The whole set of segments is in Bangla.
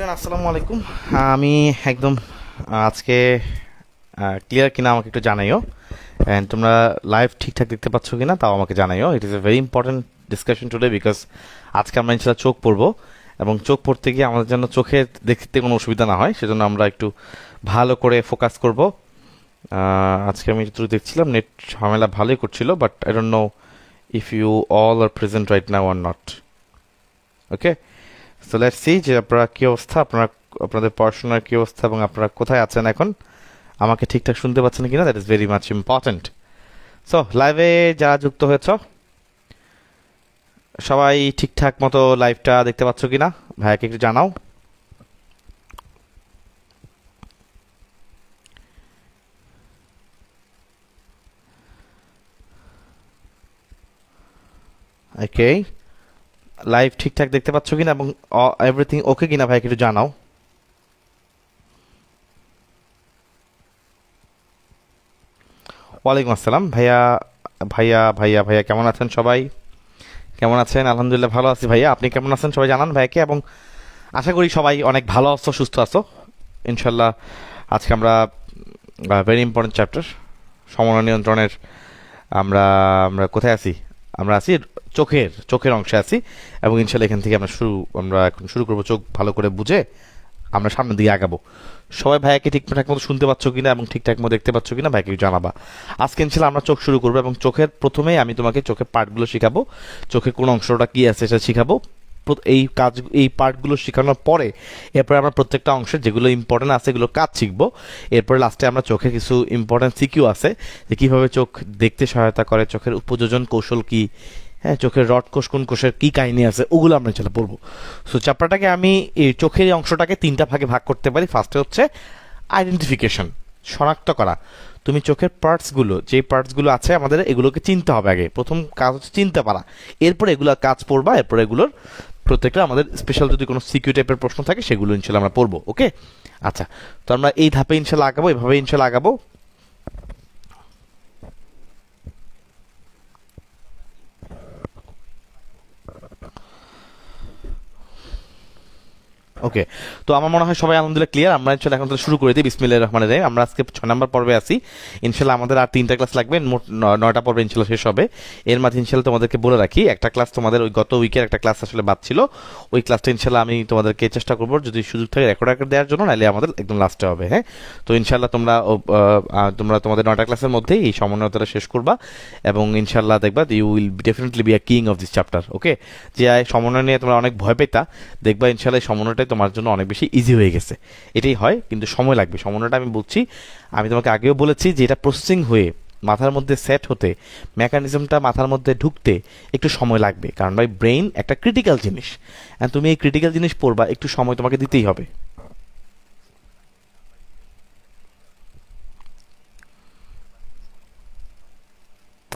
এভরিওয়ান আসসালামু আলাইকুম। আমি একদম আজকে ক্লিয়ার কিনা আমাকে একটু জানাইও, অ্যান্ড তোমরা লাইভ ঠিকঠাক দেখতে পাচ্ছ কিনা তাও আমাকে জানাইও। It is a very important discussion today, because আজকে আমরা ইনশাল্লাহ চোখ পড়বো, এবং চোখ পড়তে গিয়ে আমাদের যেন চোখে দেখতে কোনো অসুবিধা না হয়, সেজন্য আমরা একটু ভালো করে ফোকাস করব। আজকে আমি যতটুকু দেখছিলাম নেট ঝামেলা ভালোই করছিল, but I don't know if you all are present right now or not. Okay, so let's see যে আপনারা কী অবস্থা, আপনাদের পড়াশোনার কী অবস্থা এবং আপনারা কোথায় আছেন এখন, আমাকে ঠিকঠাক শুনতে পাচ্ছেন কিনা, that is very much important. So লাইভে যারা যুক্ত হয়েছ সবাই ঠিকঠাক মতো লাইভটা দেখতে পাচ্ছ কিনা ভাইয়াকে একটু জানাও। ওকে, লাইভ ঠিকঠাক দেখতে পাচ্ছ কিনা এবং এভরিথিং ওকে কিনা ভাইয়াকে একটু জানাও। ওয়ালাইকুম আসসালাম ভাইয়া। ভাইয়া ভাইয়া ভাইয়া কেমন আছেন সবাই? কেমন আছেন? আলহামদুলিল্লাহ ভালো আছি ভাইয়া, আপনি কেমন আছেন সবাই জানান ভাইয়াকে, এবং আশা করি সবাই অনেক ভালো আছো, সুস্থ আছো ইনশাল্লাহ। আজকে আমরা ভেরি ইম্পর্টেন্ট চ্যাপ্টার সমন্বয় নিয়ন্ত্রণের, আমরা আমরা কোথায় আছি? আমরা আছি চোখের অংশে আছি, এবং ইনশাল্লাহ এখান থেকে আমরা এখন শুরু করবো। চোখ ভালো করে বুঝে আমরা সামনের দিকে আগাবো। সবাই ভাইয়াকে ঠিকঠাক মতো শুনতে পাচ্ছ কিনা এবং ঠিকঠাক মতো দেখতে পাচ্ছ কিনা ভাইকে জানাবা। আজকে ইনশাল্লাহ আমরা চোখ শুরু করবো, এবং চোখের প্রথমেই আমি তোমাকে চোখের পার্টগুলো শেখাবো, চোখের কোন অংশটা কি আছে সেটা শেখাবো। এই পার্টগুলো শেখানোর পরে এরপরে আমরা প্রত্যেকটা অংশের যেগুলো ইম্পর্টেন্ট আছে এগুলো কাজ শিখবো। এরপরে লাস্টে আমরা চোখের কিছু ইম্পর্টেন্ট সিকিউ আছে, যে কীভাবে চোখ দেখতে সহায়তা করে, চোখের উপযোজন কৌশল কি, হ্যাঁ, চোখের রড কোষ কোন কোষের কী কাহিনী আছে ওগুলো আমরা চলে পড়বো। সো চ্যাপ্টারটাকে আমি এই চোখের এই অংশটাকে তিনটা ভাগে ভাগ করতে পারি। ফার্স্টে হচ্ছে আইডেন্টিফিকেশন, শনাক্ত করা। তুমি চোখের পার্টসগুলো, যে পার্টসগুলো আছে আমাদের এগুলোকে চিনতে হবে আগে, প্রথম কাজ হচ্ছে চিনতে পারা। এরপরে এগুলো কাজ পড়বা, এরপরে এগুলোর প্রত্যেকটা আমাদের স্পেশাল যদি কোনো সিকিউ টাইপের প্রশ্ন থাকে সেগুলো ইনশাল্লাহ আমরা পড়বো। ওকে, আচ্ছা, তো আমরা এই ধাপে ইনশাল্লাহ আগাবো, এভাবে ইনশাল্লাহ আগাবো। ওকে, তো আমার মনে হয় সবাই আলহামদুলিল্লাহ ক্লিয়ার। আমরা ইনশাল্লাহ এখন শুরু করে দিই। বিসমিল্লাহির রহমানির রহিম। আমরা আজকে 6 নম্বর পর্বে আছি। ইনশাল্লাহ আমাদের আর 3টা ক্লাস লাগবে, মোট 9টা পর্বে ইনশাল্লাহ শেষ হবে। এর মাঝে ইনশাল্লাহ তোমাদেরকে বলে রাখি, একটা ক্লাস তোমাদের ওই গত উইকের একটা ক্লাস আসলে বাদ ছিল, ওই ক্লাসটা ইনশাল্লাহ আমি তোমাদেরকে চেষ্টা করবো যদি সুযোগ থাকে রেকর্ড দেওয়ার জন্য, নাহলে আমাদের একদম লাস্টে হবে। হ্যাঁ, তো ইনশাল্লাহ তোমরা তোমাদের 9টা ক্লাসের মধ্যেই এই সমন্বয়তাটা শেষ করবা, এবং ইনশাল্লাহ দেখবা you will definitely be a king of this chapter. Okay, যে সমন্বয় নিয়ে তোমরা অনেক ভয় পেতা, দেখবা ইনশাল্লাহ এই সমন্বয়টাই তোমার জন্য অনেক বেশি ইজি হয়ে গেছে। এটাই হয়, কিন্তু সময় লাগবে। সমন্বয়টা আমি বলছি, আমি তোমাকে আগেও বলেছি যে এটা প্রসেসিং হয়ে মাথার মধ্যে সেট হতে, মেকানিজমটা মাথার মধ্যে ঢুকতে একটু সময় লাগবে, কারণ ভাই ব্রেইন একটা ক্রিটিক্যাল জিনিস, অ্যান্ড তুমি এই ক্রিটিক্যাল জিনিস পড়বা, একটু সময় তোমাকে দিতেই হবে।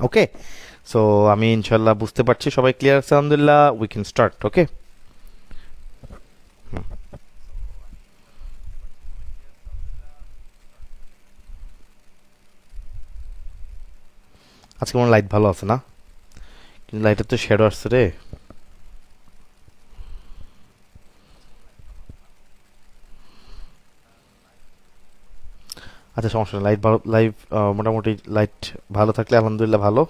ওকে, সো আমি ইনশাল্লাহ বুঝতে পারছি সবাই ক্লিয়ার আছে আলহামদুলিল্লাহ। We can start. ওকে, আজকে আমার লাইট ভালো আছে না, কিন্তু লাইটের তো শ্যাডো আসছে রে। আচ্ছা, সমস্যা নেই, লাইট ভালো, লাইভ মোটামুটি লাইট ভালো থাকলে আলহামদুলিল্লাহ ভালো।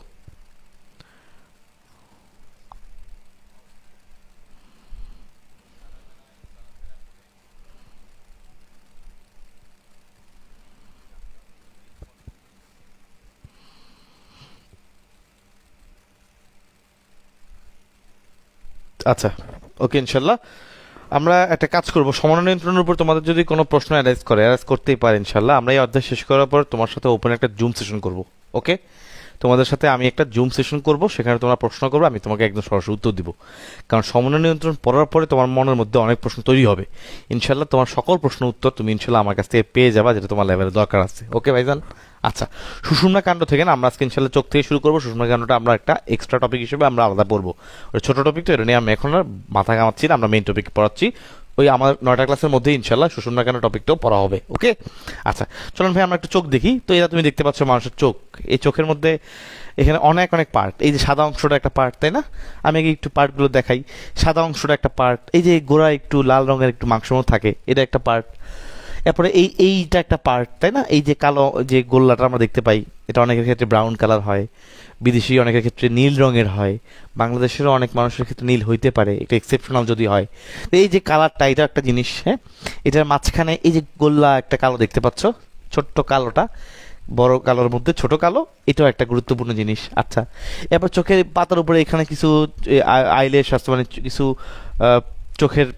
আচ্ছা, ওকে, ইনশাল্লাহ আমরা একটা কাজ করবো, সমন্বয় নিয়ন্ত্রণের উপর তোমাদের যদি কোনো প্রশ্ন অ্যারাইজ করতেই পারে ইনশাল্লাহ আমরা এই অধ্যায় শেষ করার পর তোমার সাথে ওপেন একটা জুম সেশন করব। ওকে, তোমাদের সাথে আমি একটা জুম সেশন করব, সেখানে তোমরা প্রশ্ন করবে, আমি তোমাকে একদম সরাসরি উত্তর দিব। কারণ সমন্বয় নিয়ন্ত্রণ পড়ার পরে তোমার মনের মধ্যে অনেক প্রশ্ন তৈরি হবে। ইনশাল্লাহ তোমার সকল প্রশ্ন উত্তর তুমি ইনশাল্লাহ আমার কাছ থেকে পেয়ে যাবা, যেটা তোমার লেভেলে দরকার আছে। ওকে ভাইজান, আচ্ছা, সুষুম্না কাণ্ড থেকে না আমরা আজকে ইনশাল্লাহ চোখ থেকে শুরু করবো। সুষুম্না কাণ্ডটা আমরা একটা এক্সট্রা টপিক হিসেবে আমরা আলাদা পড়বো, ওই ছোটো টপিক তো, এটা নিয়ে আমি এখন আর মাথা ঘামাচ্ছি না, আমরা মেইন টপিক পড়াচ্ছি। ওই আমার 9টা ক্লাসের মধ্যে ইনশাল্লাহ শোষণ কেন টপিকটাও পড়া হবে। ওকে, আচ্ছা চলুন ভাই আমরা একটু চোখ দেখি। তো এটা তুমি দেখতে পাচ্ছ মানুষের চোখ, এই চোখের মধ্যে এখানে অনেক অনেক পার্ট। এই যে সাদা অংশটা একটা পার্ট, তাই না? আমি আগে একটু পার্টগুলো দেখাই। সাদা অংশটা একটা পার্ট, এই যে গোড়া একটু লাল রঙের একটু মাংস থাকে, এটা একটা পার্ট। এরপরে এইটা একটা পার্ট, তাই না? এই যে কালো যে গোল্লাটা আমরা দেখতে পাই, এটা অনেকের ক্ষেত্রে ব্রাউন কালার হয়, বিদেশি অনেকের ক্ষেত্রে নীল রঙের হয়, বাংলাদেশেরও অনেক মানুষের ক্ষেত্রে নীল হইতে পারে, একটু এক্সেপশনাল যদি হয়। তো এই যে কালারটা, এটা একটা জিনিস। হ্যাঁ, এটার মাঝখানে এই যে গোল্লা একটা কালো দেখতে পাচ্ছ, ছোট্ট কালোটা, বড় কালোর মধ্যে ছোট কালো, এটাও একটা গুরুত্বপূর্ণ জিনিস। আচ্ছা, এরপর চোখের পাতার উপরে এখানে কিছু আইলেশ আছে, মানে কিছু চোখের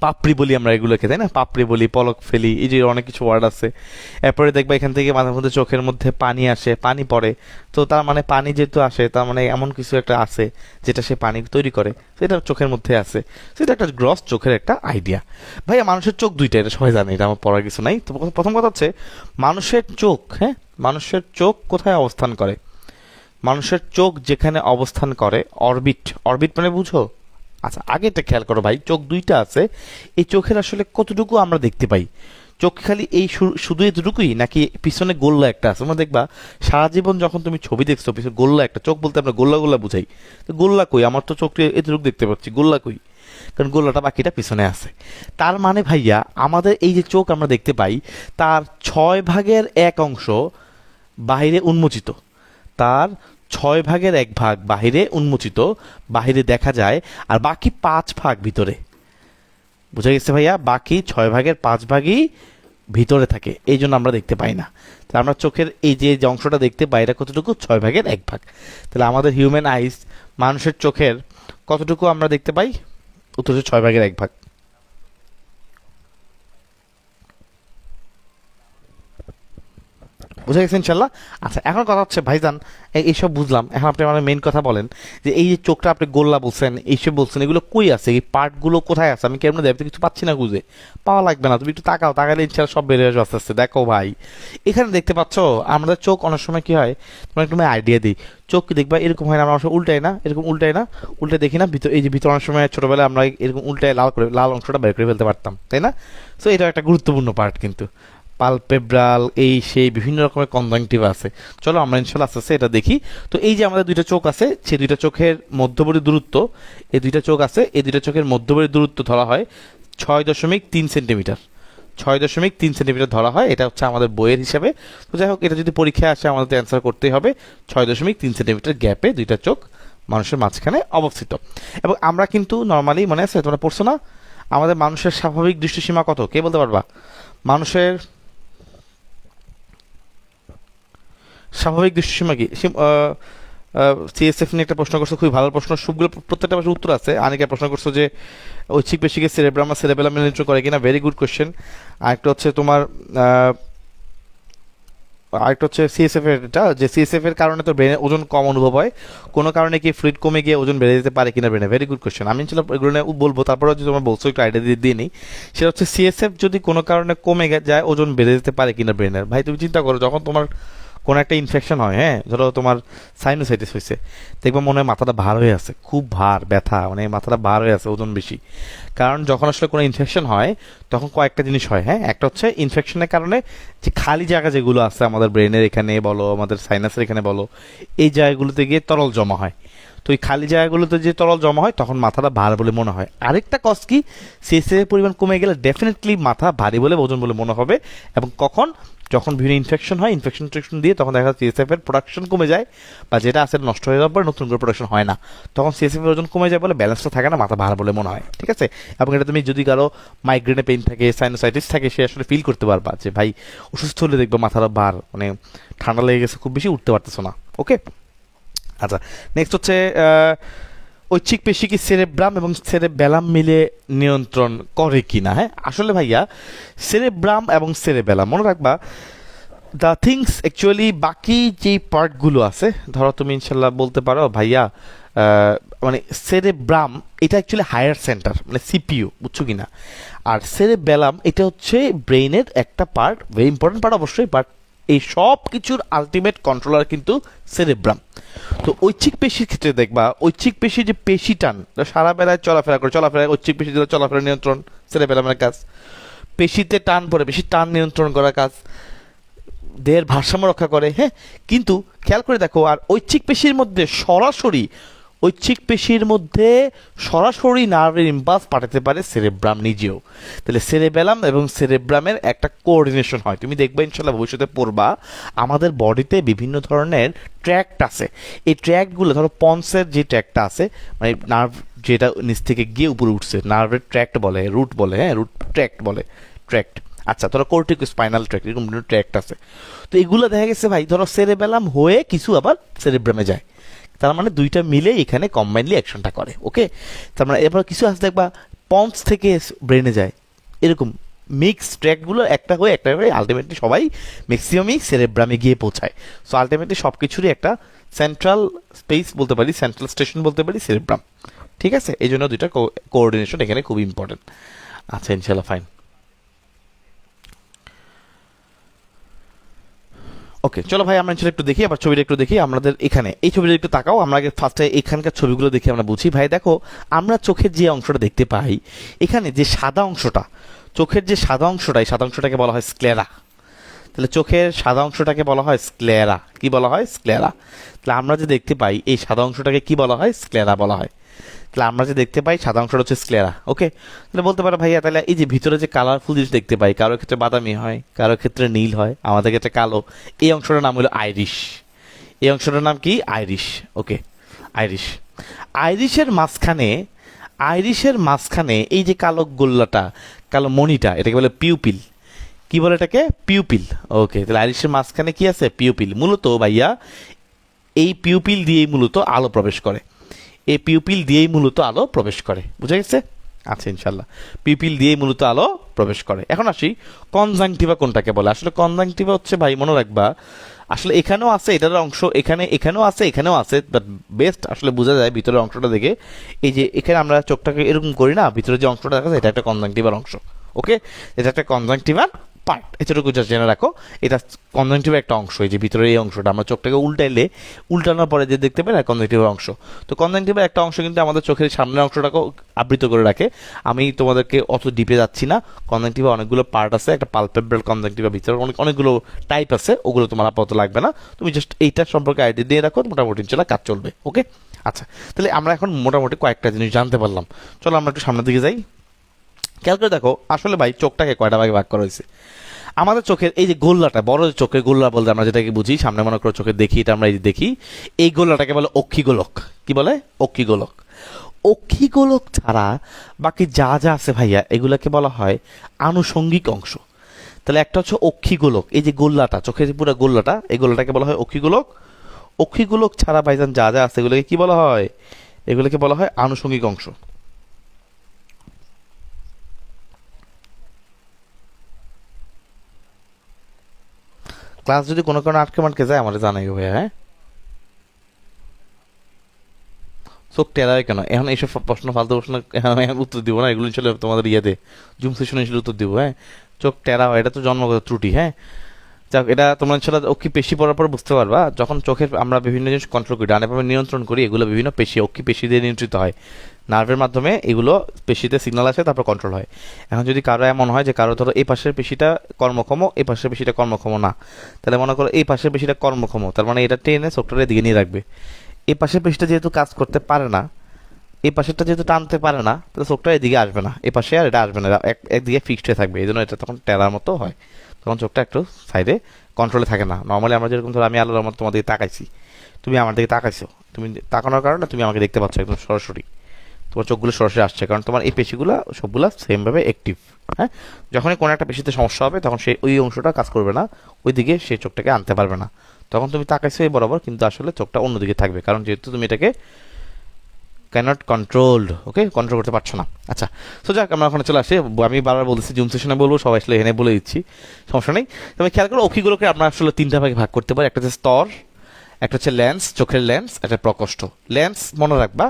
পাপড়ি বলি আমরা এগুলোকে, তাই না? পাপড়ি বলি, পলক ফেলি, এই যে অনেক কিছু ওয়ার্ড আছে। এরপরে দেখবা এখান থেকে মাঝে মধ্যে চোখের মধ্যে পানি আসে, পানি পড়ে। তো তার মানে পানি যেহেতু আসে, তার মানে এমন কিছু একটা আছে যেটা সে পানি তৈরি করে, সেটা চোখের মধ্যে আছে। সেটা একটা গ্রস চোখের একটা আইডিয়া। ভাইয়া মানুষের চোখ দুইটা, এটা সবাই জানে, এটা আমার পড়ার কিছু নাই। তো প্রথম কথা হচ্ছে মানুষের চোখ। হ্যাঁ, মানুষের চোখ কোথায় অবস্থান করে? মানুষের চোখ যেখানে অবস্থান করে, অরবিট। অরবিট মানে বুঝো? আচ্ছা, আগে এটা খেয়াল করো ভাই, চোখ দুইটা আছে, এই চোখের আসলে কতটুকু আমরা দেখতে পাই? চোখ খালি এই শুধু এতটুকুই, নাকি পিছনে গোল্লা একটা আছে? তোমরা দেখবা সারা জীবন যখন তুমি ছবি দেখছো, পিছনে গোল্লা একটা, চোখ বলতে আমরা গোল্লা গোল্লা বুঝাই, তো গোল্লা কই? আমার তো চোখটা এতটুকু দেখতে পাচ্ছি, গোল্লা কই? কারণ গোল্লাটা বাকিটা পিছনে আছে। তার মানে ভাইয়া আমাদের এই যে চোখ আমরা দেখতে পাই, তার 6/1 বাহিরে উন্মোচিত, তার 6/1 বাহিরে উন্মোচিত, বাহিরে দেখা যায়, আর বাকি 5 ভাগ ভিতরে। বুঝা গেছে ভাইয়া? বাকি 6/5 ভিতরে থাকে, এই জন্য আমরা দেখতে পাই না। তাহলে আমরা চোখের এই যে অংশটা দেখতে পাই, এটা কতটুকু? 6/1 তাহলে আমাদের হিউম্যান আইস, মানুষের চোখের কতটুকু আমরা দেখতে পাই? উত্তর হচ্ছে 6/1। বুঝে গেছে ইনশাল্লাহ? আচ্ছা, এখন কথা হচ্ছে ভাইজান, এইসব বুঝলাম, এখন আপনি আমার মেইন কথা বলেন যে এই যে চোখটা আপনি গোল্লা বলছেন, এইসব বলছেন, এগুলো কই আছে? এই পার্টগুলো কোথায় আছে? আমি কেমন দেখতে কিছু পাচ্ছি না, খুঁজে পাওয়া লাগবে না, তুমি একটু তাকাও, তাকালে ইনশাল্লাহ সব বেড়ে আসবে আস্তে আস্তে। দেখো ভাই, এখানে দেখতে পাচ্ছ আমাদের চোখ অনেক সময় কি হয়, তোমার একটু আইডিয়া দিই। চোখ দেখবা এরকম হয় না, আমরা অনেক সময় উল্টাই না, এরকম উল্টাই না, উল্টে দেখি না ভিতর, এই যে ভিতর অনেক সময় ছোটবেলায় আমরা এরকম উল্টায় লাল করে লাল অংশটা বের করে ফেলতে পারতাম, তাই না? সো এটা একটা গুরুত্বপূর্ণ পার্ট কিন্তু। পালপেব্রাল, এই সেই বিভিন্ন রকমের কনজাংটিভ আছে। চলো আমরা ইনশাল্লাহ আস্তে আস্তে এটা দেখি। তো এই যে আমাদের দুইটা চোখ আছে, সেই দুইটা চোখের মধ্যবর্তী দূরত্ব, এই দুইটা চোখ আছে, এই দুইটা চোখের মধ্যবর্তী দূরত্ব ধরা হয় 6.3 সেন্টিমিটার। 6.3 সেন্টিমিটার ধরা হয়, এটা হচ্ছে আমাদের বইয়ের হিসাবে। তো যাই হোক, এটা যদি পরীক্ষায় আসে আমাদের অ্যান্সার করতেই হবে। 6.3 সেন্টিমিটার গ্যাপে দুইটা চোখ মানুষের মাঝখানে অবস্থিত। এবং আমরা কিন্তু নর্মালি, মনে আছে তোমরা পড়ছো না, আমাদের মানুষের স্বাভাবিক দৃষ্টিসীমা কত? কে বলতে পারবা? মানুষের স্বাভাবিক দৃষ্টিসীমা কি? সিএসএফ নিয়ে একটা প্রশ্ন করছো, খুবই ভালো প্রশ্ন, সবগুলো প্রত্যেকটা প্রশ্নের উত্তর আছে। আনিকা প্রশ্ন করছো যে ঐচ্ছিক পেশিকে সেরেব্রাম বা সেরেবেলাম নিয়ন্ত্রণ করে কিনা, ভেরি গুড কোয়েশ্চেন। আরেকটা হচ্ছে তোমার আরেকটা হচ্ছে সিএসএফ এর, এটা যে সিএসএফ এর কারণে তো ব্রেনে ওজন কম অনুভব হয়, কোনো কারণে কি ফ্লুইড কমে গিয়ে ওজন বেড়ে যেতে পারে কিনা ব্রেনে? Very good question. আমি ছিল এগুলো নিয়ে বলবো, তারপরে যদি তোমরা বলছো একটু আইডিয়া দিয়ে নিই। সেটা হচ্ছে সিএসএফ যদি কোনো কারণে কমে যায়, ওজন বেড়ে যেতে পারে কিনা ব্রেনের। ভাই তুমি চিন্তা করো, যখন তোমার কোনো একটা ইনফেকশন হয়, হ্যাঁ ধরো তোমার সাইনোসাইটিস হয়েছে, দেখবা মনে হয় মাথাটা ভার হয়ে আছে, খুব ভার, ব্যথা, মানে মাথাটা ভার হয়ে আছে, ওজন বেশি। কারণ যখন আসলে কোনো ইনফেকশন হয়, তখন কয়েকটা জিনিস হয়। হ্যাঁ, একটা হচ্ছে ইনফেকশনের কারণে যে খালি জায়গা যেগুলো আছে আমাদের ব্রেনের এখানে বলো, আমাদের সাইনাসের এখানে বলো, এই জায়গাগুলোতে গিয়ে তরল জমা হয়। তো এই খালি জায়গাগুলোতে যে তরল জমা হয়, তখন মাথাটা ভার বলে মনে হয়। আরেকটা কজ কি, সিএসএফ এর পরিমাণ কমে গেলে ডেফিনেটলি মাথা ভারী বলে, ওজন বলে মনে হবে। এবং কখন? যখন বিভিন্ন ইনফেকশন হয়, ইনফেকশন দিয়ে তখন দেখা যাচ্ছে সিএসএফ এর প্রোডাকশন কমে যায়, বা যেটা আছে নষ্ট হয়ে যাওয়ার পর নতুন করে প্রোডাকশন হয় না, তখন সিএসএফ এর ওজন কমে যায় বলে ব্যালেন্সটা থাকে না, মাথা ভার বলে মনে হয়। ঠিক আছে? এবং এটা তুমি যদি কারো মাইগ্রেনে পেইন থাকে, সাইনোসাইটিস থাকে, সে আসলে ফিল করতে পারবা যে ভাই অসুস্থ হলে দেখবে মাথাটা ভার, মানে ঠান্ডা লেগে গেছে খুব বেশি, উঠতে পারতেছো না। ওকে, আচ্ছা, নেক্সট হচ্ছে ঐচ্ছিক পেশি কি সেরেব্রাম এবং সেরেবেলাম মিলে নিয়ন্ত্রণ করে কিনা? হ্যাঁ, আসলে ভাইয়া সেরেব্রাম এবং সেরেবেলাম, মনে রাখবা দ্য থিংস অ্যাকচুয়ালি, বাকি যেই পার্টগুলো আছে, ধরো তুমি ইনশাল্লাহ বলতে পারো ভাইয়া মানে সেরেব্রাম এটা অ্যাকচুয়ালি হায়ার সেন্টার, মানে সিপিইউ, বুঝছো কিনা? আর সেরেবেলাম এটা হচ্ছে ব্রেইনের একটা পার্ট, ভেরি ইম্পর্টেন্ট পার্ট অবশ্যই, বাট এই সব কিছুর আলটিমেট কন্ট্রোলার কিন্তু সেরেব্রাম। তো ঐচ্ছিক পেশির ক্ষেত্রে দেখবা ঐচ্ছিক পেশি যে পেশি টান সারা বেলায় চলাফেরা করে, চলাফেরা ঐচ্ছিক পেশি যেটা চলাফেরা নিয়ন্ত্রণ সেরেব্রামের কাজ, পেশিতে টান পড়ে পেশির টান নিয়ন্ত্রণ করার কাজ, দেহের ভারসাম্য রক্ষা করে। হ্যাঁ, কিন্তু খেয়াল করে দেখো আর ঐচ্ছিক পেশির মধ্যে সরাসরি নার্ভের ইম্পালস পাঠাতে পারে সেরেব্রাম নিজেও। তাহলে সেরেবেলাম এবং সেরেব্রামের একটা কোঅর্ডিনেশন হয়। তুমি দেখবে ইনশাল্লাহ ভবিষ্যতে পড়বা আমাদের বডিতে বিভিন্ন ধরনের ট্র্যাক্ট আছে। এই ট্র্যাক্টগুলো ধরো পন্সের যে ট্র্যাক্টটা আছে, মানে নার্ভ যেটা নিচ থেকে গিয়ে উপরে উঠছে, নার্ভের ট্র্যাক্ট বলে, রুট বলে, হ্যাঁ রুট ট্র্যাক্ট বলে, ট্র্যাক্ট। আচ্ছা, ধরো কর্টিকো স্পাইনাল ট্র্যাক্ট, এরকম বিভিন্ন ট্র্যাক্ট আছে। তো এগুলো দেখা গেছে ভাই ধরো সেরেবেলাম হয়ে কিছু আবার সেরেব্রামে যায়, তার মানে দুইটা মিলে এখানে কম্বাইনলি অ্যাকশনটা করে। ওকে, তার মানে এবার কিছু আছে দেখবা পন্স থেকে ব্রেনে যায়, এরকম মিক্স ট্র্যাকগুলো একটা হয়ে আলটিমেটলি সবাই ম্যাক্সিমামই সেরেব্রামে গিয়ে পৌঁছায়। সো আলটিমেটলি সব কিছুরই একটা সেন্ট্রাল স্পেস বলতে পারি, সেন্ট্রাল স্টেশন বলতে পারি সেরেব্রাম। ঠিক আছে, এই জন্য দুইটা কোঅর্ডিনেশন এখানে খুব ইম্পর্টেন্ট। আচ্ছা, ইনশাল্লাহ ফাইন। ওকে, চলো ভাই আমরা একটু দেখি, আবার ছবিটা একটু দেখি। আমাদের এখানে এই ছবিটা একটু তাকাও, আমরা আগে ফার্স্টে এখানকার ছবিগুলো দেখে আমরা বুঝি। ভাই দেখো, আমরা চোখের যে অংশটা দেখতে পাই, এখানে যে সাদা অংশটা, চোখের যে সাদা অংশটা, এই সাদা অংশটাকে বলা হয় স্ক্লেরা। তাহলে চোখের সাদা অংশটাকে বলা হয় স্ক্লেরা। কি বলা হয়? স্ক্লেরা। তাহলে আমরা যে দেখতে পাই এই সাদা অংশটাকে কি বলা হয়? স্ক্লেরা বলা হয়। তাহলে আমরা যে দেখতে পাই সাদা অংশটা হচ্ছে স্ক্লেরা। ওকে, তাহলে বলতে পারো ভাইয়া তাহলে এই যে ভিতরে যে কালারফুল জিনিস দেখতে পাই, কারোর ক্ষেত্রে বাদামি হয়, কারোর ক্ষেত্রে নীল হয়, আমাদের ক্ষেত্রে কালো, এই অংশটার নাম হলো আইরিশ। এই অংশটার নাম কি? আইরিশ। ওকে, আইরিশ। আইরিশের মাঝখানে এই যে কালো গোল্লাটা, কালো মণিটা, এটাকে বলে পিউপিল। কি বলে এটাকে? পিউপিল। ওকে, তাহলে আইরিশের মাঝখানে কি আছে? পিউপিল। মূলত ভাইয়া এই পিউপিল দিয়েই মূলত আলো প্রবেশ করে, এই পিউপিল দিয়েই মূলত আলো প্রবেশ করে। বুঝা গেছে? আচ্ছা, ইনশাল্লাহ পিউপিল দিয়েই মূলত আলো প্রবেশ করে। এখন আসি কনজাংটিভা কোনটাকে বলে। আসলে কনজাংটিভা হচ্ছে ভাই মনে রাখবা, আসলে এখানেও আছে এটার অংশ, এখানেও আছে, বাট বেস্ট আসলে বোঝা যায় ভিতরের অংশটা দেখে। এই যে এখানে আমরা চোখটাকে এরকম করি না, ভিতরে যে অংশটা দেখা যায় এটা একটা কনজাংটিভার অংশ। ওকে, এটা একটা কনজাংটিভার পার্ট, এতটুকু যা জেনে রাখো। এটা কনজাংটিভের একটা অংশ। এই যে ভিতরে এই অংশটা আমরা চোখটাকে উল্টানোর পরে যে দেখতে পাই না, কনজাংটিভের অংশ। তো কনজাংটিভের একটা অংশ কিন্তু আমাদের চোখের সামনের অংশটাকেও আবৃত করে রাখে। আমি তোমাদেরকে অত ডিপে যাচ্ছি না। কনজাংটিভা অনেকগুলো পার্ট আছে, একটা পালপেব্রাল কনজাংটিভা, ভিতরে অনেকগুলো টাইপ আছে, ওগুলো তোমার আপাতত লাগবে না। তুমি জাস্ট এইটার সম্পর্কে আইডিয়া দিয়ে রাখো, মোটামুটি ইনশাল্লাহ কাজ চলবে। ওকে, আচ্ছা, তাহলে আমরা এখন মোটামুটি কয়েকটা জিনিস জানতে পারলাম। চলো আমরা একটু সামনের দিকে যাই। খেয়াল করে দেখো, আসলে ভাই চোখটাকে কয়টা ভাগে ভাগ করা হয়েছে। আমাদের চোখের এই যে গোল্লাটা, বড় চোখের গোল্লা বলতে আমরা যেটাকে বুঝি, সামনে মনে করো চোখে দেখি, এটা আমরা এই যে দেখি, এই গোল্লাটাকে বলে অক্ষিগোলক। কি বলে? অক্ষিগোলক। অক্ষিগোলক ছাড়া বাকি যা যা আছে ভাইয়া, এগুলাকে বলা হয় আনুষঙ্গিক অংশ। তাহলে একটা হচ্ছে অক্ষিগোলক, এই যে গোল্লাটা, চোখের পুরো গোল্লাটা, এই গোল্লাটাকে বলা হয় অক্ষিগোলক। অক্ষিগোলক ছাড়া ভাইজান যা যা আছে এগুলোকে কি বলা হয়? এগুলোকে বলা হয় আনুষঙ্গিক অংশ। ক্লাস যদি কোনো কারণে আটকে মাটকে যায় আমাদের জানাইও ভাইয়া। হ্যাঁ, চোখ টেরা হয় কেন? এখন এইসব প্রশ্ন, ফালতু প্রশ্ন এখন উত্তর দিব না, এগুলো ছিল তোমাদের ইয়েতে জুম সেশনে ছিল উত্তর দিব। হ্যাঁ, চোখ টেরা হয়, এটা তো জন্মগত ত্রুটি। হ্যাঁ, যাক, এটা তোমরা ইনশাল্লাহ অক্ষি পেশি পড়ার পর বুঝতে পারবা। যখন চোখের আমরা বিভিন্ন জিনিস কন্ট্রোল করি, ডানে বামে নিয়ন্ত্রণ করি, এগুলো বিভিন্ন পেশি, অক্ষি পেশি দিয়ে নিয়ন্ত্রিত হয়। নার্ভের মাধ্যমে এগুলো পেশিতে সিগন্যাল আসে, তারপর কন্ট্রোল হয়। এখন যদি কারো এমন হয় যে কারো ধরো এই পাশের পেশিটা কর্মক্ষম, এই পাশের পেশিটা কর্মক্ষম না, তাহলে মনে করো এই পাশের পেশিটা কর্মক্ষম, তার মানে এটা টেনে চোখটার দিকে নিয়ে রাখবে। এই পাশের পেশিটা যেহেতু কাজ করতে পারে না, এই পাশেরটা যেহেতু টানতে পারে না, তাহলে চোখটা এদিকে আসবে না, এই পাশে আর এটা আসবে না, একদিকে ফিক্সড হয়ে থাকবে। এই জন্য এটা তখন টেরার মতো হয়, তখন চোখটা একটু সাইডে কন্ট্রোলে থাকে না। নর্মালি আমরা যেরকম ধরো আমি আল্লাহর মতো তোমার দিকে তাকাইছি, তুমি আমার দিকে তাকাইছো, তুমি তাকানোর কারণে তুমি আমাকে দেখতে পাচ্ছ একদম সরাসরি, তোমার চোখগুলো সরাসরি আসছে, কারণ তোমার এই পেশিগুলো সবগুলো সেমভাবে অ্যাক্টিভ। হ্যাঁ, যখনই কোনো একটা পেশিতে সমস্যা হবে তখন সেই ওই অংশটা কাজ করবে না, ওই দিকে সেই চোখটাকে আনতে পারবে না। তখন তুমি তাকাইছো এই বরাবর, কিন্তু আসলে চোখটা অন্যদিকে থাকবে, কারণ যেহেতু তুমি এটাকে ক্যানট কন্ট্রোলড, ওকে, কন্ট্রোল করতে পারছো না। আচ্ছা, সো যাক, আমরা ওখানে চলে আসি। আমি বারবার বলতেছি জুম সেশনে বলবো, সবাই আসলে এখানে বলে দিচ্ছি, সমস্যা নেই। তবে খেয়াল করো অক্ষিগুলোকে আমরা আসলে তিনটা ভাগে ভাগ করতে পারি। একটা হচ্ছে স্তর, একটা হচ্ছে লেন্স, চোখের লেন্স, একটা প্রকোষ্ঠ। লেন্স মনে রাখবা,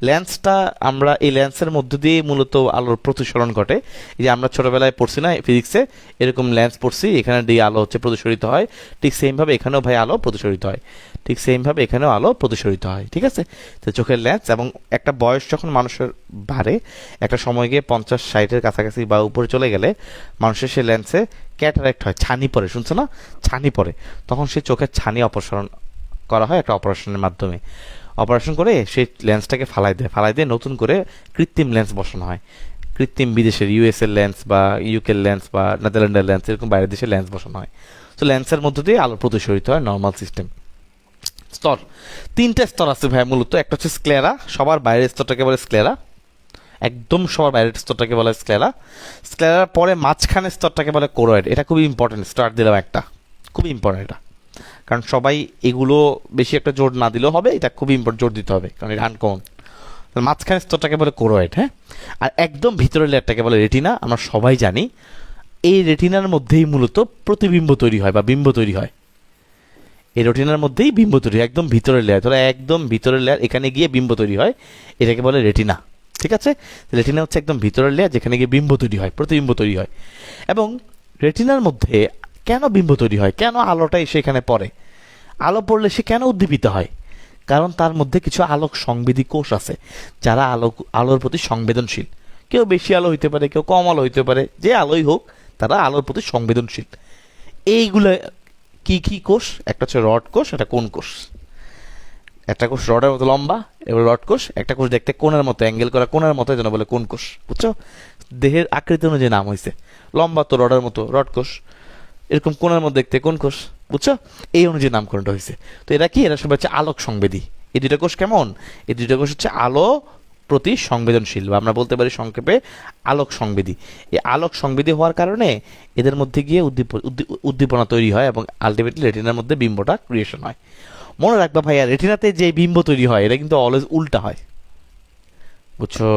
লেন্সটা আমরা এই লেন্সের মধ্য দিয়ে মূলত আলোর প্রতিসরণ ঘটে। এই যে আমরা ছোটবেলায় পড়ছি না ফিজিক্সে, এরকম লেন্স পড়ছি, এখানে দিয়ে আলো হচ্ছে প্রতিসরিত হয়, ঠিক সেমভাবে এখানেও ভাই আলো প্রতিসরিত হয়, ঠিক সেমভাবে এখানেও আলো প্রতিসরিত হয়। ঠিক আছে, তো চোখের লেন্স। এবং একটা বয়স যখন মানুষের বাড়ে, একটা সময় গিয়ে 50-60-এর কাছাকাছি বা উপরে চলে গেলে মানুষের সেই লেন্সে ক্যাটারাক্ট হয়, ছানি পড়ে, শুনছো না, ছানি পড়ে, তখন সেই চোখের ছানি অপসারণ করা হয় একটা অপারেশনের মাধ্যমে। অপারেশন করে সেই লেন্সটাকে ফালাই দিয়ে নতুন করে কৃত্রিম লেন্স বসানো হয়। কৃত্রিম বিদেশের ইউএসএর লেন্স বা ইউকের লেন্স বা নেদারল্যান্ডের লেন্স, এরকম বাইরের দেশে লেন্স বসানো হয়। তো লেন্সের মধ্য দিয়ে আলো প্রতিসরিত হয়, নর্মাল সিস্টেম। স্তর, 3টে স্তর আছে ভাই মূলত। একটা হচ্ছে স্ক্লেরা, সবার বাইরের স্তরটাকে বলে স্ক্লেরা, একদম সবার বাইরের স্তরটাকে বলে স্ক্লেরা। স্ক্লেরার পরে মাঝখানের স্তরটাকে বলে কোরয়েড। এটা খুবই ইম্পর্টেন্ট, স্টার দিলাম একটা, খুবই ইম্পর্টেন্ট এটা, কারণ সবাই এগুলো বেশি একটা জোর না দিলেও হবে, এটা খুবই ইম্পর্টেন্ট, জোর দিতে হবে, কারণ এটা আনকমন। মাঝখানের স্তরটাকে বলে কোরয়েড, হ্যাঁ। আর একদম ভিতরের লেয়ারটাকে বলে রেটিনা। আমরা সবাই জানি এই রেটিনার মধ্যেই মূলত প্রতিবিম্ব তৈরি হয় বা বিম্ব তৈরি হয়। এই রেটিনার মধ্যেই বিম্ব তৈরি হয়, একদম ভিতরের লেয়ার, ধরো একদম ভিতরের লেয়ার, এখানে গিয়ে বিম্ব তৈরি হয়, এটাকে বলে রেটিনা। ঠিক আছে, রেটিনা হচ্ছে একদম ভিতরের লেয়ার, যেখানে গিয়ে বিম্ব তৈরি হয়, প্রতিবিম্ব তৈরি হয়। এবং রেটিনার মধ্যে কেন বিম্ব তৈরি হয়, কেন আলোটা এসে এখানে পড়ে, আলো পড়লে সে কেন উদ্দীপিত হয়, কারণ তার মধ্যে কিছু আলোক সংবেদী কোষ আছে, যারা আলোর প্রতি সংবেদনশীল। কেউ বেশি আলো হইতে পারে, কেউ কম আলো হইতে পারে, যে আলোই হোক তারা আলোর প্রতি সংবেদনশীল। এইগুলো কি কি কোষ? একটা হচ্ছে রড কোষ, একটা কোণ কোষ। একটা কোষ রডের মতো লম্বা, এবার রড কোষ। একটা কোষ দেখতে কোণের মতো, অ্যাঙ্গেল করা কোণের মতো, যেন বলে কোণ কোষ। বুঝছো, দেহের আকৃতি অনুযায়ী নাম হয়েছে। লম্বা তো রডের মতো রড কোষ, এরকম কোণের মধ্যে দেখতে কোণ কোষ। বুঝছো, এই অনুযায়ী নামকরণটা হয়েছে। তো এরা কি, এরা সব হচ্ছে আলোক সংবেদী। এই দুইটা কোষ কেমন? এই দুইটা কোষ হচ্ছে আলো প্রতি সংবেদনশীল, বা আমরা বলতে পারি সংক্ষেপে আলোক সংবেদী। এই আলোক সংবেদী হওয়ার কারণে এদের মধ্যে গিয়ে উদ্দীপনা তৈরি হয় এবং আলটিমেটলি রেটিনার মধ্যে বিম্বটা ক্রিয়েশন হয়। মনে রাখবা ভাইয়া, রেটিনাতে যে বিম্ব তৈরি হয় এটা কিন্তু অলওয়েজ উল্টা হয়। বুঝছো,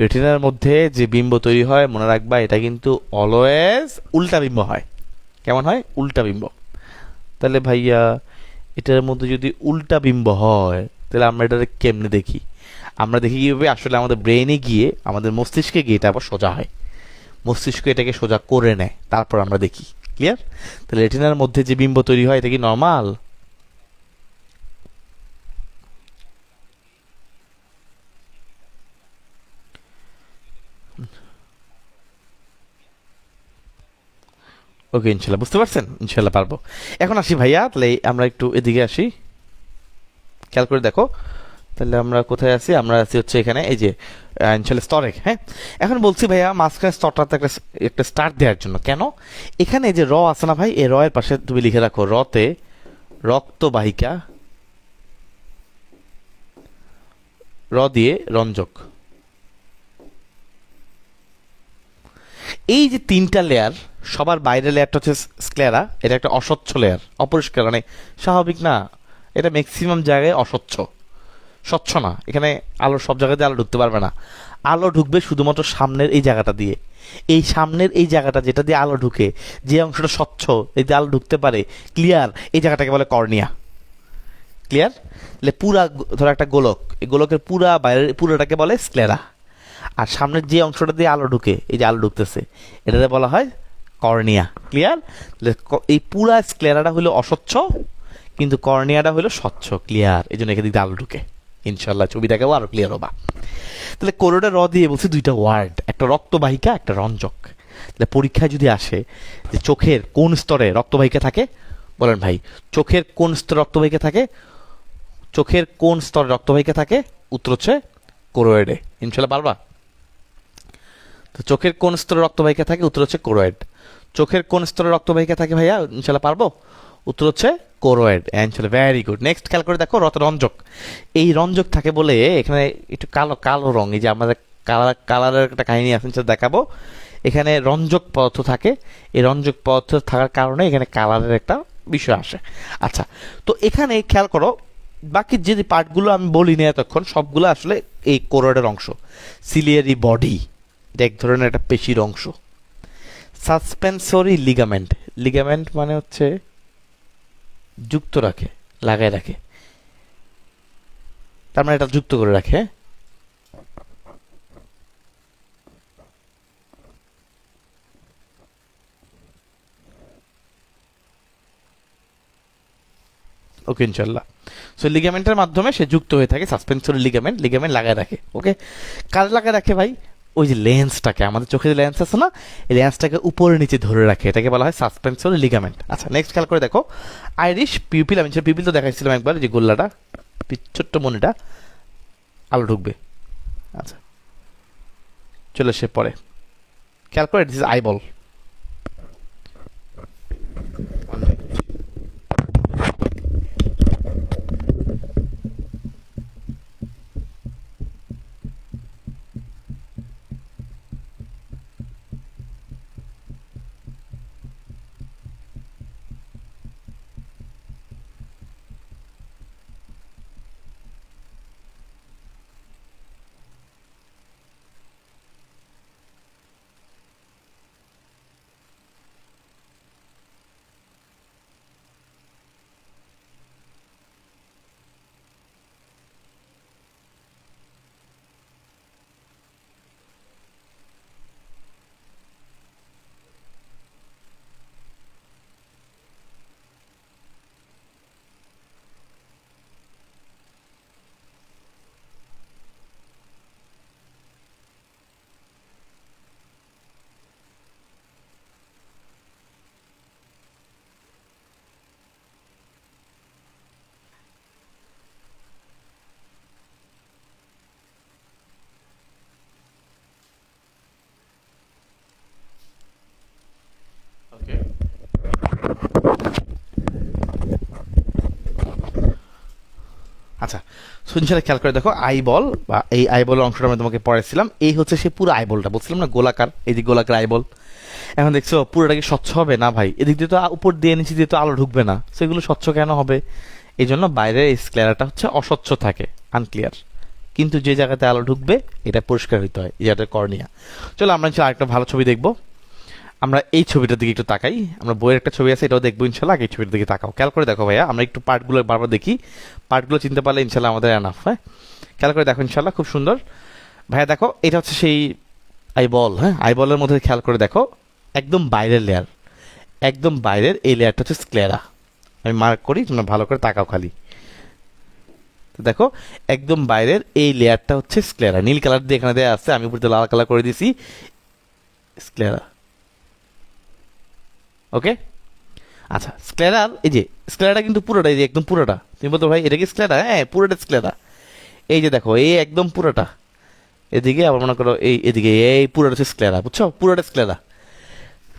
রেটিনার মধ্যে যে বিম্ব তৈরি হয়, মনে রাখবা এটা কিন্তু অলওয়েজ উল্টা বিম্ব হয়। কেমন হয়? উল্টা বিম্ব। তাহলে ভাইয়া, এটার মধ্যে যদি উল্টা বিম্ব হয়, তাহলে আমরা এটা কেমনে দেখি? আমরা দেখি কীভাবে? আসলে আমাদের ব্রেনে গিয়ে, আমাদের মস্তিষ্কে গিয়ে এটা আবার সোজা হয়, মস্তিষ্ক এটাকে সোজা করে নেয়, তারপর আমরা দেখি। ক্লিয়ার? তাহলে রেটিনার মধ্যে যে বিম্ব তৈরি হয়, এটা কি নর্মাল? ওকে, ইনশাল্লাহ বুঝতে পারছেন, ইনশাল্লাহ পারবো। এখন আসি ভাইয়া, তাহলে আমরা একটু এদিকে আসি, খেয়াল করে দেখো। তাহলে আমরা কোথায় আছি? আমরা আছি হচ্ছে এখানে, এই যে ইনশাল্লাহ স্তরে। হ্যাঁ, এখন বলছি ভাইয়া, মাঝখানে স্তরটাতে একটা একটা স্টার্ট দেওয়ার জন্য। কেন? এখানে যে র আছে না ভাই, এই র এর পাশে তুমি লিখে রাখো, রতে রক্তবাহিকা, র দিয়ে রঞ্জক। এই যে 3টা লেয়ার, সবার বাইরের লেয়ারটা হচ্ছে স্ক্লেরা, এটা একটা অস্বচ্ছ লেয়ার, অপরিষ্কার, মানে স্বাভাবিক না, এটা ম্যাক্সিমাম জায়গায় অস্বচ্ছ, স্বচ্ছ না। এখানে আলো সব জায়গাতে আলো ঢুকতে পারবে না। আলো ঢুকবে শুধুমাত্র সামনের এই জায়গাটা দিয়ে। এই সামনের এই জায়গাটা, যেটা দিয়ে আলো ঢুকে, যে অংশটা স্বচ্ছ, এই দিয়ে আলো ঢুকতে পারে, ক্লিয়ার, এই জায়গাটাকে বলে কর্নিয়া। ক্লিয়ার? তাহলে পুরা, ধরো একটা গোলক, এই গোলকের পুরা বাইরের পুরোটাকে বলে স্ক্লেরা। আর সামনের যে অংশটা দিয়ে আলো ঢুকে, এই যে আলো ঢুকতেছে, এটাতে বলা হয় কর্নিয়া। ক্লিয়ার? এই পুরা স্ক্লেরাটা হলো অস্বচ্ছ, কিন্তু কর্নিয়াটা হলো স্বচ্ছ। ক্লিয়ার? এই জন্য এখানে আলো ঢুকে। ইনশাল্লাহ ছবি দেখাবো, আরো ক্লিয়ার হবা। তাহলে কোরোটা র দিয়ে বলছি 2টা ওয়ার্ড, একটা রক্তবাহিকা, একটা রঞ্জক। তাহলে পরীক্ষায় যদি আসে যে চোখের কোন স্তরে রক্তবাহিকা থাকে, বলেন ভাই, চোখের কোন স্তরে রক্তবাহিকা থাকে? চোখের কোন স্তরে রক্তবাহিকা থাকে? উত্তর হচ্ছে কোরোয়েডে। ইনশাল্লাহ পারবা? তো চোখের কোন স্তরে রক্তবাহিকা থাকে? উত্তর হচ্ছে কোরোয়েড। চোখের কোন স্তরে রক্তবাহিকা থাকে ভাইয়া? ইনশাল্লাহ পারবো? উত্তর হচ্ছে কোরোয়েড। ইনশাল্লাহ, ভেরি গুড। নেক্সট খেয়াল করে দেখো, রঞ্জক। এই রঞ্জক থাকে বলে এখানে একটু কালো কালো রং, এই যে আমাদের কালারের একটা কাহিনী আছে, সেটা দেখাবো। এখানে রঞ্জক পদার্থ থাকে, এই রঞ্জক পদার্থ থাকার কারণে এখানে কালারের একটা বিষয় আসে। আচ্ছা, তো এখানে খেয়াল করো, বাকি যে পার্টগুলো আমি বলিনি এতক্ষণ, সবগুলো আসলে এই কোরোয়েডের অংশ। সিলিয়ারি বডি, এটা এক ধরনের একটা পেশির অংশ। সাসপেন্সরি লিগামেন্ট, লিগামেন্ট মানে হচ্ছে যুক্ত রাখে, লাগায় রাখে, তার মানে এটা যুক্ত করে রাখে। ওকে ইনশাল্লাহ। সো লিগামেন্টের মাধ্যমে সে যুক্ত হয়ে থাকে, সাসপেন্সরি লিগামেন্ট, লিগামেন্ট লাগায় রাখে। ওকে, কাজ লাগায় রাখে ভাই ওই যে লেন্সটাকে, আমাদের চোখে যে লেন্স আছে না, এই লেন্সটাকে উপরে নিচে ধরে রাখে, এটাকে বলা হয় সাসপেন্সরি লিগামেন্ট। আচ্ছা নেক্সট খেয়াল করে দেখো, আইরিশ পিউপিল, আমি পিউপিল তো দেখাইছিলাম একবার, যে গোল্লাটা ছোট্ট মনিটা আলো ঢুকবে। আচ্ছা চলে সে পরে খেয়াল করে, দিস ইজ আইবল। ওকে, আচ্ছা শুনছিলে খেয়াল করে দেখো, আইবল বা এই আইবলের অংশটা আমি তোমাকে পড়াইছিলাম, এই হচ্ছে সে পুরো আইবলটা, বলছিলাম না গোলাকার, এই যে গোলাকার আইবল। এখন দেখছো পুরোটা কি স্বচ্ছ হবে না ভাই? এদিক দিয়ে তো উপর দিয়ে নিচে দিয়ে তো আলো ঢুকবে না, সেগুলো স্বচ্ছ কেন হবে? এই জন্য বাইরের এই স্ক্লেরাটা হচ্ছে অস্বচ্ছ থাকে, আনক্লিয়ার, কিন্তু যে জায়গাতে আলো ঢুকবে এটা পরিষ্কার হইতে হয়, এই জায়গাটা কর্নিয়া। চলো আমরা আরেকটা ভালো ছবি দেখবো, আমরা এই ছবিটার দিকে একটু তাকাই, আমরা বইয়ের একটা ছবি আছে এটাও দেখবো ইনশাল্লাহ, এই ছবিটার দিকে তাকাও, খেয়াল করে দেখো ভাইয়া, আমরা একটু পার্টগুলো বারবার দেখি, পার্টগুলো চিনতে পারলে ইনশাল্লাহ আমাদের এনাফ। হ্যাঁ খেয়াল করে দেখো ইনশাল্লাহ, খুব সুন্দর ভাইয়া। দেখো এটা হচ্ছে সেই আইবল, হ্যাঁ আইবলের মধ্যে খেয়াল করে দেখো, একদম বাইরের লেয়ার, একদম বাইরের এই লেয়ারটা হচ্ছে স্ক্লেরা, আমি মার্ক করি, তোমরা ভালো করে তাকাও খালি। দেখো একদম বাইরের এই লেয়ারটা হচ্ছে স্ক্লেরা, নীল কালার দিয়ে এখানে দেওয়া আছে, আমি উপরে লাল কালার করে দিয়েছি, স্ক্লেরা। ওকে আচ্ছা, স্ক্লেরার এই যে স্ক্লেরাটা কিন্তু পুরোটা, এই যে একদম পুরোটা, তুমি বলতো ভাই এটা কি স্ক্লেরা? হ্যাঁ পুরোটা স্ক্লেরা। এই যে দেখো এই একদম পুরোটা, এদিকে আবার মনে করো এই এদিকে এই পুরোটা হচ্ছে স্ক্লেরা, বুঝছো? পুরোটা স্ক্লেরা।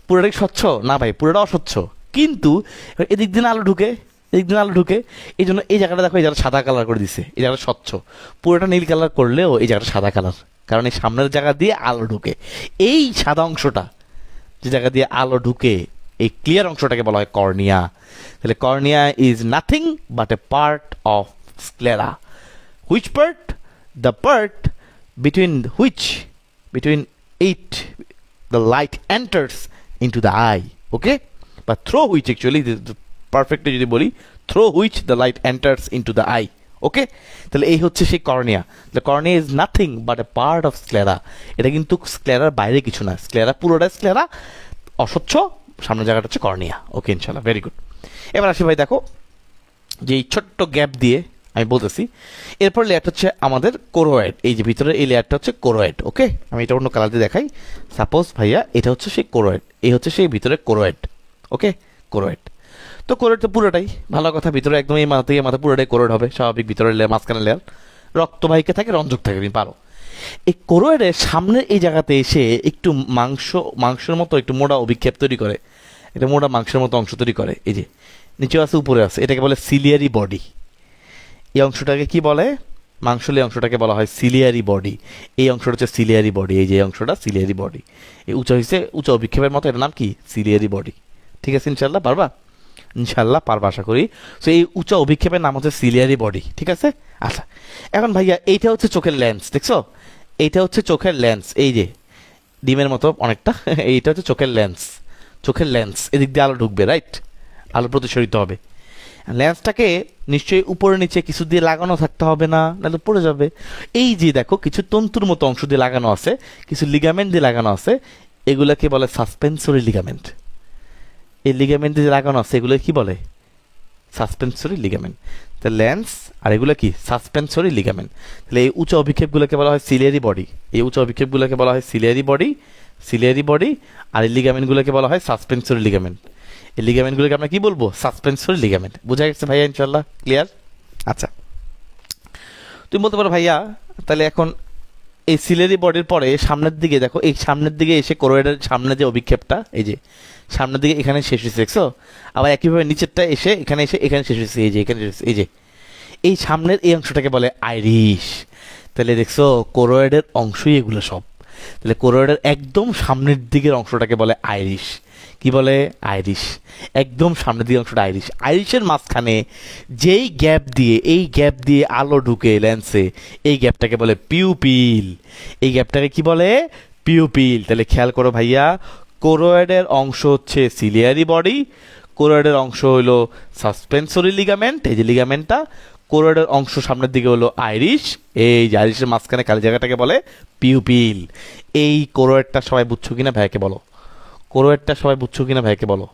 পুরোটা কি স্বচ্ছ? না ভাই, পুরোটা অস্বচ্ছ, কিন্তু এদিক দিন আলো ঢুকে, এদিক দিন আলো ঢুকে, এই জন্য এই জায়গাটা দেখো, এই জায়গাটা সাদা কালার করে দিছে, এই জায়গাটা স্বচ্ছ। পুরোটা নীল কালার করলেও এই জায়গাটা সাদা কালার, কারণ এই সামনের জায়গা দিয়ে আলো ঢুকে, এই সাদা অংশটা যে জায়গা দিয়ে আলো ঢুকে, এই ক্লিয়ার অংশটাকে বলা হয় কর্নিয়া। তাহলে cornea is nothing but A part of sclera. Which part? The part between which, between it the light enters into the eye, okay, but through which actually perfectly যদি বলি, through which the light enters into the eye, ওকে। তাহলে এই হচ্ছে সেই কর্নিয়া। তাহলে cornea is nothing but A part of sclera, এটা কিন্তু স্ক্লেরার বাইরে কিছু না, স্ক্লেরা পুরোটা স্ক্লেরা, অস্বচ্ছ, সামনের জায়গাটা হচ্ছে কর্নিয়া। ওকে ইনশাল্লাহ, ভেরি গুড। এবার আসি ভাই, দেখো যে এই ছোট্ট গ্যাপ দিয়ে আমি বলতেছি, এরপর লেয়ারটা হচ্ছে আমাদের কোরোয়েড, এই যে ভিতরে এই লেয়ারটা হচ্ছে কোরোয়েড। ওকে, আমি এটা অন্য কালার দিয়ে দেখাই, সাপোজ ভাইয়া এটা হচ্ছে সেই কোরোয়েড, এই হচ্ছে সেই ভিতরে কোরোয়েড। ওকে, কোরোয়েড। তো কোরোয়েড তো পুরোটাই ভালো কথা, ভিতরে একদম এই মাথা থেকে মাথা পুরোটাই কোরোয়েড হবে, স্বাভাবিক। ভিতরে লেয়ার, মাঝখানে লেয়ার রক্তবাহিকা থাকে, রঞ্জক থাকে, তুমি পারো। এই কোরোয়েডের সামনের এই জায়গাতে এসে একটু মাংসের মতো একটু মোটা অভিক্ষেপ তৈরি করে, এটা মোটা মাংসের মতো অংশ তৈরি করে, এই যে নিচে আছে উপরে আছে, এটাকে বলে সিলিয়ারি বডি। এই অংশটাকে কি বলে? মাংসলি অংশটাকে বলা হয় সিলিয়ারি বডি। এই অংশটা হচ্ছে সিলিয়ারি বডি, এই যে অংশটা সিলিয়ারি বডি, এই উঁচা হয়েছে উঁচা অভিক্ষেপের মতো, এটার নাম কি? Ciliary body. ঠিক আছে ইনশাল্লাহ পারবা? ইনশাল্লাহ পারবা আশা করি। সো এই উঁচা অভিক্ষেপের নাম হচ্ছে সিলিয়ারি বডি, ঠিক আছে। আচ্ছা এখন ভাইয়া এইটা হচ্ছে চোখের লেন্স, দেখছো? এইটা হচ্ছে চোখের লেন্স, এই যে ডিমের মতো অনেকটা, এইটা হচ্ছে চোখের লেন্স। চোখের লেন্স, এদিক দিয়ে আলো ঢুকবে, রাইট, আলো প্রতিসরিত হবে। লেন্সটাকে নিশ্চয়ই উপরে নিচে কিছু দিয়ে লাগানো থাকতে হবে না, নাহলে পড়ে যাবে। এই যে দেখো কিছু তন্তুর মতো অংশ দিয়ে লাগানো আছে, কিছু লিগামেন্ট দিয়ে লাগানো আছে, এগুলাকে বলে সাসপেন্সরি লিগামেন্ট। এই লিগামেন্ট দিয়ে লাগানো আছে এগুলো কি বলে? Suspensory ligament. তো লেন্স আর এগুলো কি? Suspensory ligament. তাহলে এই উঁচু অভিক্ষেপগুলোকে বলা হয় সিলিয়ারি বডি। এই উঁচু অভিক্ষেপগুলোকে বলা হয় সিলিয়ারি বডি, সিলিয়ারি বডি। আর এই লিগামেন্টগুলোকে বলা হয় সাসপেন্সরি লিগামেন্ট। এই লিগামেন্টগুলোকে আমরা কি বলবো? Suspensory ligament. বোঝা গেছে ভাইয়া ইনশাল্লাহ? ক্লিয়ার? আচ্ছা, তুমি বলতে পারো ভাইয়া তাহলে এখন এই সিলিয়ারি বডির পরে সামনের দিকে দেখো, এই সামনের দিকে এসে কোরোয়েডের সামনে যে অভিক্ষেপটা, এই যে সামনের দিকে এখানে শেষ হয়েছে, দেখছো? আবার একইভাবে নিচেরটা এসে এখানে শেষ হয়েছে, এই যে এখানে শেষ হয়েছে, এই যে এই সামনের এই অংশটাকে বলে আইরিশ। তাহলে দেখছো কোরোয়েডের অংশই এগুলো সব। তাহলে কোরোয়েডের একদম সামনের দিকের অংশটাকে বলে আইরিশ। কি বলে? আইরিশ। একদম সামনের দিকের অংশটা আইরিশ। আইরিশের মাঝখানে যেই গ্যাপ দিয়ে, এই গ্যাপ দিয়ে আলো ঢুকে লেন্সে, এই গ্যাপটাকে বলে পিউপিল। এই গ্যাপটাকে কি বলে? পিউপিল। তাহলে খেয়াল করো ভাইয়া, কোরোয়েডের অংশ হচ্ছে সিলিয়ারি বডি, কোরোয়েডের অংশ হলো সাসপেন্সরি লিগামেন্ট, এই যে লিগামেন্টটা, কোরোয়েডের অংশ সামনের দিকে হলো আইরিশ, এই যে আইরিশের মাঝখানে খালি জায়গাটাকে বলে পিউপিল। এই কোরোয়েডটা সবাই বুঝছো কিনা ভাইকে বলো? কোরোয়েডটা সবাই বুঝছো কিনা ভাইকে বলো?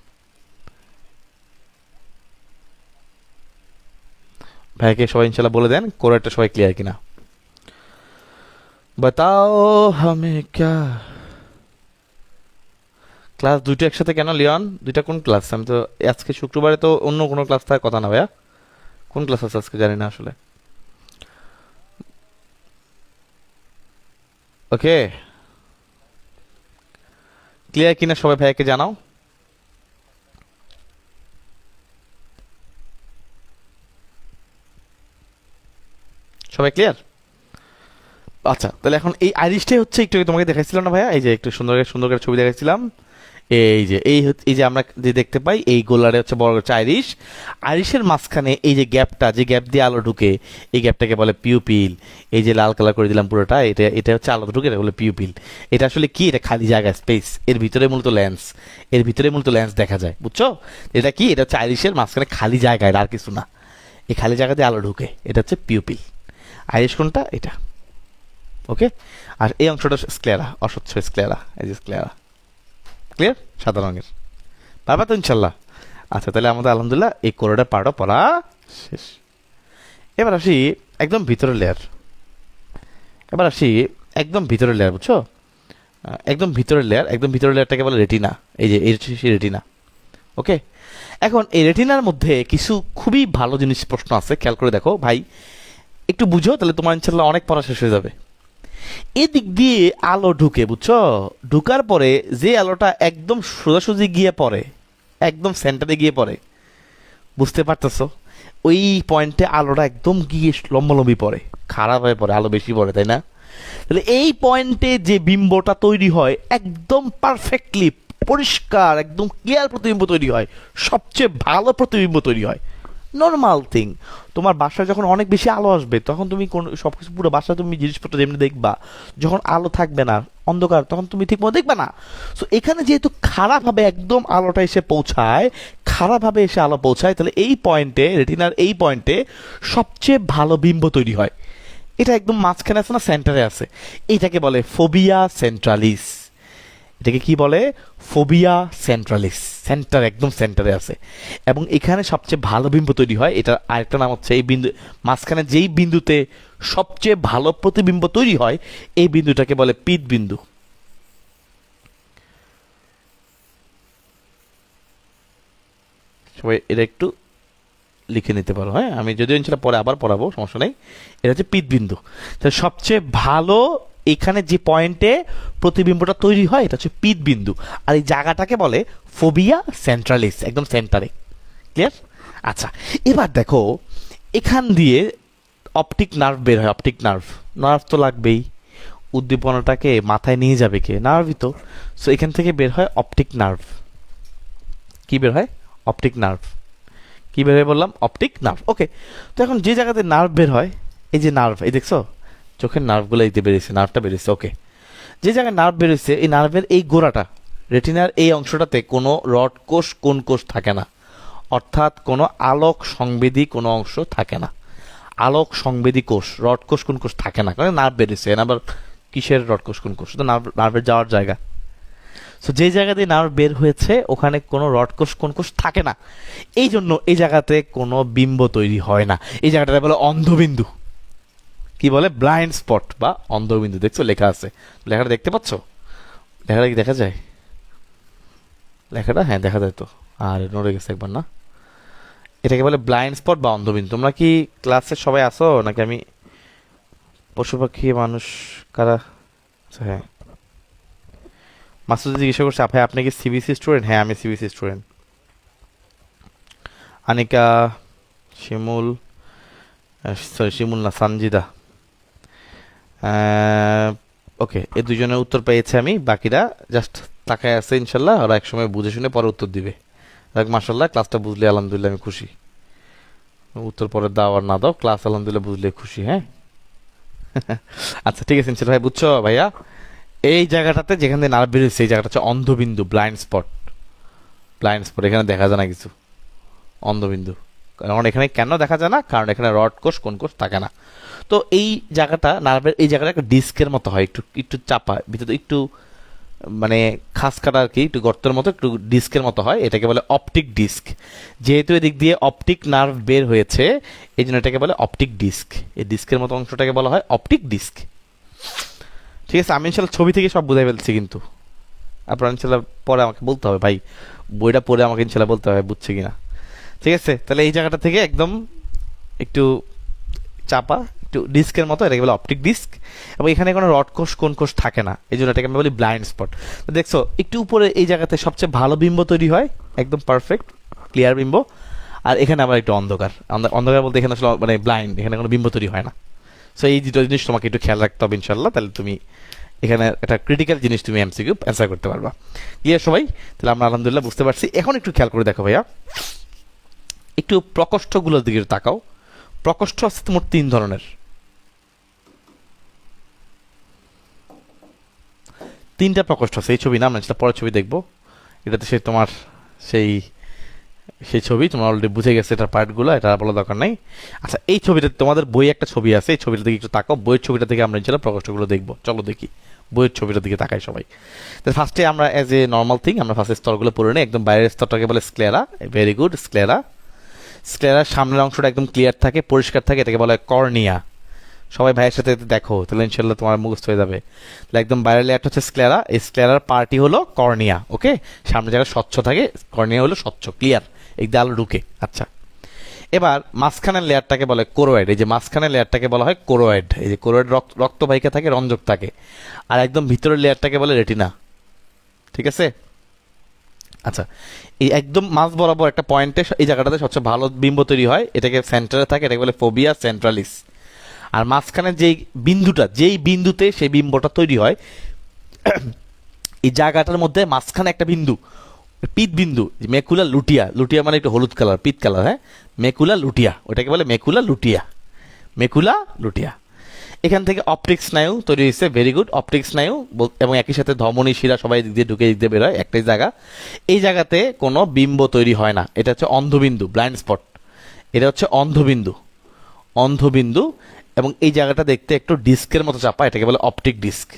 ভাইকে সবাই ইনশাল্লাহ বলে দেন কোরোয়েডটা সবাই ক্লিয়ার কিনা। বাতাও হামে ক্যা। ক্লাস দুইটা একসাথে কেন লিওন? দুইটা কোন ক্লাস? আমি তো আজকে শুক্রবারে তো অন্য কোনো ক্লাস থাকার কথা না ভাইয়া। কোন ক্লাস আছে আজকে জানি না আসলে। ওকে, ক্লিয়ার কিনা সবাই ভাইয়াকে জানাও। সবাই ক্লিয়ার? আচ্ছা, তাহলে এখন এই আইরিশটাই হচ্ছে একটু আগে তোমাকে দেখাইছিলাম না ভাইয়া, এই যে একটু সুন্দর সুন্দর করে ছবি দেখাইছিলাম। এই যে এই যে আমরা যে দেখতে পাই এই গোলারে হচ্ছে বড় হচ্ছে আইরিশ। আইরিশের মাঝখানে এই যে গ্যাপটা, যে গ্যাপ দিয়ে আলো ঢুকে, এই গ্যাপটাকে বলে পিউপিল। এই যে লাল কালার করে দিলাম পুরোটা, এটা হচ্ছে আলো ঢুকে, এটা বলে পিউপিল। এটা আসলে কি? এটা খালি জায়গা, স্পেস। এর ভিতরে মূলত লেন্স, এর ভিতরে মূলত লেন্স দেখা যায়, বুঝছো? এটা কি? এটা হচ্ছে আইরিশের মাঝখানে খালি জায়গা, এটা আর কিছু না। এই খালি জায়গা দিয়ে আলো ঢুকে, এটা হচ্ছে পিউপিল। আইরিশ কোনটা? এটা। ওকে, আর এই অংশটা স্ক্লেরা, অস্বচ্ছ স্ক্লেরা, এই যে স্ক্লেরা। ক্লিয়ার? সাদা রঙের। পারবা তো ইনশাল্লাহ? আচ্ছা, তাহলে আমাদের আলহামদুলিল্লাহ এই কোরোডা পার্টও পড়া শেষ। এবার আসি একদম ভিতরের লেয়ার। এবার আসি একদম ভিতরের লেয়ার, বুঝছো? একদম ভিতরের লেয়ার, একদম ভিতরের লেয়ারটাকে বলে রেটিনা। এই যে এই হচ্ছে সেই রেটিনা। ওকে, এখন এই রেটিনার মধ্যে কিছু খুবই ভালো জিনিস প্রশ্ন আছে, খেয়াল করে দেখো ভাই, একটু বুঝো, তাহলে তোমার ইনশাল্লাহ অনেক পড়া শেষ হয়ে যাবে। এদিক দিয়ে আলো ঢুকে, বুঝছো? ঢুকার পরে যে আলোটা একদম সোজাসুজি গিয়ে পড়ে, একদম সেন্টারে গিয়ে পড়ে, বুঝতে পারতেছো? ওই পয়েন্টে আলোটা একদম গিয়ে লম্বালম্বি পড়ে, খারাপ হয়ে পড়ে, আলো বেশি পড়ে, তাই না? তাহলে এই পয়েন্টে যে বিম্বটা তৈরি হয় একদম পারফেক্টলি পরিষ্কার, একদম ক্লিয়ার প্রতিবিম্ব তৈরি হয়, সবচেয়ে ভালো প্রতিবিম্ব তৈরি হয়। Normal thing. তোমার বাসায় যখন অনেক বেশি আলো আসবে তখন তুমি কোন সব কিছু পুরো বাসায় তুমি জিনিসপত্র যেমনি দেখবা, যখন আলো থাকবে না, অন্ধকার, তখন তুমি ঠিক মতো দেখবে না। সো এখানে যেহেতু খারাপভাবে একদম আলোটা এসে পৌঁছায়, খারাপভাবে এসে আলো পৌঁছায়, তাহলে এই পয়েন্টে, রেটিনার এই পয়েন্টে সবচেয়ে ভালো বিম্ব তৈরি হয়। এটা একদম মাঝখানে আছে না, সেন্টারে আছে। এইটাকে বলে ফোবিয়া সেন্ট্রালিস। এটাকে কি বলে? ফোবিয়া সেন্ট্রালিস। সেন্টার, একদম সেন্টারে আছে, এবং এখানে সবচেয়ে ভালো বিম্ব তৈরি হয়। এটা আরেকটা নাম হচ্ছে এই বিন্দু, মাঝখানে যেই বিন্দুতে সবচেয়ে ভালো প্রতিবিম্ব তৈরি হয় এই বিন্দুটাকে বলে পিত বিন্দু। সবাই এটা একটু লিখে নিতে পারো, হ্যাঁ? আমি যদিও ইনশাল্লাহ পরে আবার পড়াবো, সমস্যা নেই। এটা হচ্ছে পিত বিন্দু। তাহলে সবচেয়ে ভালো এখানে যে পয়েন্টে প্রতিবিম্বটা তৈরি হয় এটা হচ্ছে পিত বিন্দু, আর এই জায়গাটাকে বলে ফোবিয়া সেন্ট্রালিস, একদম সেন্টারে। ক্লিয়ার? আচ্ছা, এবার দেখো এখান দিয়ে অপটিক নার্ভ বের হয়। অপটিক নার্ভ, নার্ভ তো লাগবেই, উদ্দীপনাটাকে মাথায় নিয়ে যাবে কে? নার্ভই তো। সো এখান থেকে বের হয় অপটিক নার্ভ। কি বের হয়? Optic nerve. কি বের হয় বললাম? Optic nerve. ওকে, তো এখন যে জায়গাতে নার্ভ বের হয়, এই যে নার্ভ, এই দেখছো চোখের নার্ভগুলো এইতে বেরিয়েছে, নার্ভটা বেরিয়েছে। ওকে, যে জায়গায় নার্ভ বেরিয়েছে এই নার্ভের এই গোড়াটা, রেটিনার এই অংশটাতে কোনো রড কোষ, কোন কোষ থাকে না, অর্থাৎ কোনো আলোক সংবেদী কোনো অংশ থাকে না। আলোক সংবেদী কোষ, রড কোষ কোন কোষ থাকে না, কারণ নার্ভ বেরিয়েছে, আবার কিসের রড কোষ কোন কোষ, তো নার্ভের যাওয়ার জায়গা। সো যে জায়গা দিয়ে নার্ভ বের হয়েছে ওখানে কোনো রড কোষ কোন কোষ থাকে না, এই জন্য এই জায়গাতে কোনো বিম্ব তৈরি হয় না। এই জায়গাটা বলে অন্ধবিন্দু, কি বলে, ব্লাইন্ড স্পট বা অন্ধবিন্দু। দেখছো লেখা আছে, লেখাটা দেখতে পাচ্ছ? লেখাটা কি দেখা যায়? লেখাটা হ্যাঁ দেখা যায় তো, আর নড়ে গেছে একবার না। এটাকে বলে ব্লাইন্ড স্পট বা অন্ধবিন্দু। তোমরা কি ক্লাসে সবাই আসো নাকি আমি পশু পাখি মানুষ কারা? আচ্ছা হ্যাঁ, মাসুদ জিজ্ঞাসা করছে ভাই আপনি কি সিবিসি স্টুডেন্ট? হ্যাঁ আমি সিবিসি স্টুডেন্ট। আনিকা, শিমুল, সরি শিমুল না, সানজিদা। ওকে, এই দুজনের উত্তর পেয়েছি আমি, বাকিরা জাস্ট তাকায় আছে, ইনশাল্লাহ ওরা একসময় বুঝে শুনে পরে উত্তর দিবে। দেখ মাসাল্লাহ, ক্লাসটা বুঝলে আলহামদুলিল্লাহ আমি খুশি। উত্তর পরে দাও আর না দাও, ক্লাস আলহামদুলিল্লাহ বুঝলে খুশি। হ্যাঁ আচ্ছা ঠিক আছে ইনশাল্লাহ ভাই, বুঝছো ভাইয়া? এই জায়গাটাতে যেখান থেকে নার্ভ বেরোচ্ছে এই জায়গাটা হচ্ছে অন্ধবিন্দু, ব্লাইন্ড স্পট। ব্লাইন্ড স্পট, এখানে দেখা যায় না কিছু, অন্ধবিন্দু। কারণ এখানে কেন দেখা যায় না? কারণ এখানে রড কোষ কোন কোষ থাকে না। তো এই জায়গাটা নার্ভের, এই জায়গাটা একটা ডিস্কের মতো হয়, একটু একটু চাপা, ভিতরে একটু মানে খাস কাটা আর কি, একটু গর্তের মতো, একটু ডিস্কের মতো হয়, এটাকে বলে অপটিক ডিস্ক। যেহেতু এদিক দিয়ে অপটিক নার্ভ বের হয়েছে এই জন্য এটাকে বলে অপটিক ডিস্ক। এই ডিস্কের মতো অংশটাকে বলা হয় অপটিক ডিস্ক। ঠিক আছে, আমি ইনশাল্লাহ ছবি থেকে সব বুঝাই ফেলছি, কিন্তু আপনার ইনশাল্লাহ পরে আমাকে বলতে হবে ভাই, বইটা পড়ে আমাকে ইনশাল্লাহ বলতে হবে বুঝছে কিনা। ঠিক আছে, তাহলে এই জায়গাটা থেকে একদম একটু চাপা, একটু ডিস্কের মতো, এটাকে বলে অপটিক ডিস্ক। এবং এখানে কোনো রড কোষ কোন কোষ থাকে না, এই জন্য এটাকে আমি বলি ব্লাইন্ড স্পট। তো দেখছো একটু উপরে এই জায়গাতে সবচেয়ে ভালো বিম্ব তৈরি হয়, একদম পারফেক্ট ক্লিয়ার বিম্ব। আর এখানে আবার একটু অন্ধকার, অন্ধকার বলতে এখানে আসলে মানে ব্লাইন্ড, এখানে কোনো বিম্ব তৈরি হয় না। সো এই দুটো জিনিস তোমাকে একটু খেয়াল রাখতে হবে ইনশাল্লাহ, তাহলে তুমি এখানে একটা ক্রিটিক্যাল জিনিস তুমি এমসিকিউ অ্যান্সার করতে পারবা। ক্লিয়ার সবাই? তাহলে আমরা আলহামদুলিল্লাহ বুঝতে পারছি। এখন একটু খেয়াল করে দেখো ভাইয়া, একটু প্রকোষ্ঠগুলোর দিকে তাকাও। প্রকোষ্ঠ আছে তোমার তিন ধরনের, তিনটা প্রকোষ্ঠ আছে। এই ছবি নাম না, সেটা পরের ছবি দেখবো। এটাতে সে তোমার সেই সেই ছবি তোমার অলরেডি বুঝে গেছে এটার পার্টগুলো, এটা বলার দরকার নাই। আচ্ছা এই ছবিটা তোমাদের বই একটা ছবি আছে, এই ছবিটা দিকে একটু তাকাও। বইয়ের ছবিটা থেকে আমরা ইনশাল্লাহ প্রকোষ্ঠগুলো দেখবো, চলো দেখি। বইয়ের ছবিটার দিকে তাকাই সবাই। তো ফার্স্টে আমরা অ্যাজ এ নর্মাল থিং আমরা ফার্স্টে স্তরগুলো পড়ে নিই। একদম বাইরের স্তরটাকে বলে স্ক্লেরা, ভেরি গুড স্ক্লেরা। স্ক্লেরার সামনের অংশটা একদম ক্লিয়ার থাকে, পরিষ্কার থাকে, এটাকে বলা হয় কর্নিয়া। সবাই ভাইয়ের সাথে দেখো, তাহলে ইনশাল্লাহ তোমার মুখস্থ হয়ে যাবে। তাহলে একদম বাইরের লেয়ারটা হচ্ছে স্ক্লেরা, এই স্ক্লেরার পার্টি হলো কর্নিয়া। ওকে, সামনে জায়গা স্বচ্ছ থাকে, কর্নিয়া হলো স্বচ্ছ ক্লিয়ার, এই দিয়ে আলো ঢুকে। আচ্ছা, এবার মাঝখানের লেয়ারটাকে বলে কোরোয়েড। এই যে মাঝখানের লেয়ারটাকে বলা হয় কোরোয়েড। এই যে কোরোয়েড রক্তবাহিকা থাকে, রঞ্জক থাকে। আর একদম ভিতরের লেয়ারটাকে বলে রেটিনা। ঠিক আছে? আচ্ছা, এই একদম মাঝ বরাবর একটা পয়েন্টে এই জায়গাটাতে সবচেয়ে ভালো বিম্ব তৈরি হয়, এটাকে সেন্টারে থাকে, এটাকে বলে ফোবিয়া সেন্ট্রালিস। আর মাঝখানে যেই বিন্দুটা, যেই বিন্দুতে সেই বিম্বটা তৈরি হয়, এই জায়গাটার মধ্যে মাঝখানে একটা বিন্দু, পিত বিন্দু, মেকুলা লুটিয়া। লুটিয়া মানে একটু হলুদ কালার, পিত কালার। হ্যাঁ, মেকুলা লুটিয়া, ওটাকে বলে মেকুলা লুটিয়া, মেকুলা লুটিয়া। এখান থেকে অপটিক স্নায়ু তৈরি হয়েছে, ভেরি গুড। অপটিক স্নায়ু এবং একই সাথে ধমনী শিরা সবাই দিক দিয়ে ঢুকে দিক দিয়ে বেরোয়, একটাই জায়গা। এই জায়গাতে কোনো বিম্ব তৈরি হয় না, এটা হচ্ছে অন্ধবিন্দু, ব্লাইন্ড স্পট। এটা হচ্ছে অন্ধবিন্দু, অন্ধবিন্দু। এবং এই জায়গাটা দেখতে একটু ডিস্কের মতো চাপা, এটাকে বলে অপটিক ডিস্ক।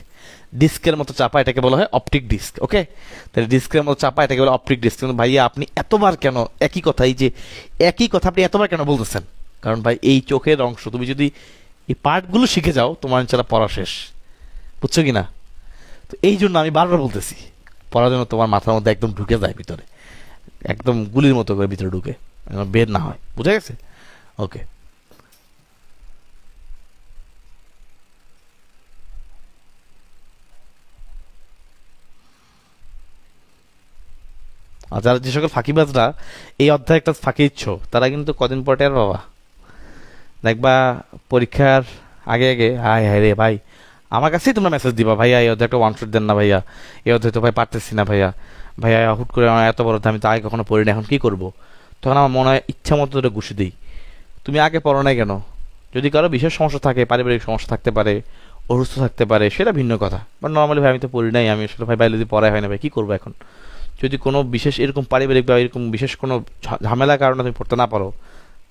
ডিস্কের মতো চাপা, এটাকে বলা হয় অপটিক ডিস্ক। ওকে, তাহলে ডিস্কের মতো চাপা, এটাকে বলে অপটিক ডিস্ক। কিন্তু ভাইয়া আপনি এতবার কেন একই কথা, এই যে একই কথা আপনি এতবার কেন বলতেছেন? কারণ ভাই এই চোখের অংশ তুমি যদি এই পার্টগুলো শিখে যাও, তোমার ইনশাল্লাহ পড়া শেষ। বুঝছো কি না? তো এই জন্য আমি বারবার বলতেছি, পড়ার জন্য তোমার মাথার মধ্যে একদম ঢুকে যায় ভিতরে, একদম গুলির মতো করে ভিতরে ঢুকে, বের না হয়। বুঝা গেছে? ওকে, আর যারা যে সকল ফাঁকিবাজরা এই অধ্যায় একটা ফাঁকি দিচ্ছ, তারা কিন্তু কদিন পর টের বাবা। দেখবা পরীক্ষার আগে আগে, হায় হায় রে ভাই, আমার কাছেই তোমরা মেসেজ দিবা, ভাইয়া এই অধ্যায় একটা ওয়ান শট দেন না ভাইয়া, এই অধ্যায় তো ভাই পারতেছি না ভাইয়া, ভাইয়া হুট করে আমার এত বড় অধ্যায় আমি তো আগে কখনো পড়িনি, এখন কি করবো? তখন আমার মনে হয় ইচ্ছা মতো ধরে ঘুষি দিই, তুমি আগে পড়ো নাই কেন? যদি কারো বিশেষ সমস্যা থাকে, পারিবারিক সমস্যা থাকতে পারে, অসুস্থ থাকতে পারে, সেটা ভিন্ন কথা। বাট নর্মালি ভাই আমি তো পড়ি নাই, আমি আসলে ভাই বায়োলজি পড়াই হয় না ভাই, কি করবো এখন? যদি কোনো বিশেষ এরকম পারিবারিক বা এরকম বিশেষ কোনো ঝামেলার কারণে তুমি পড়তে না পারো,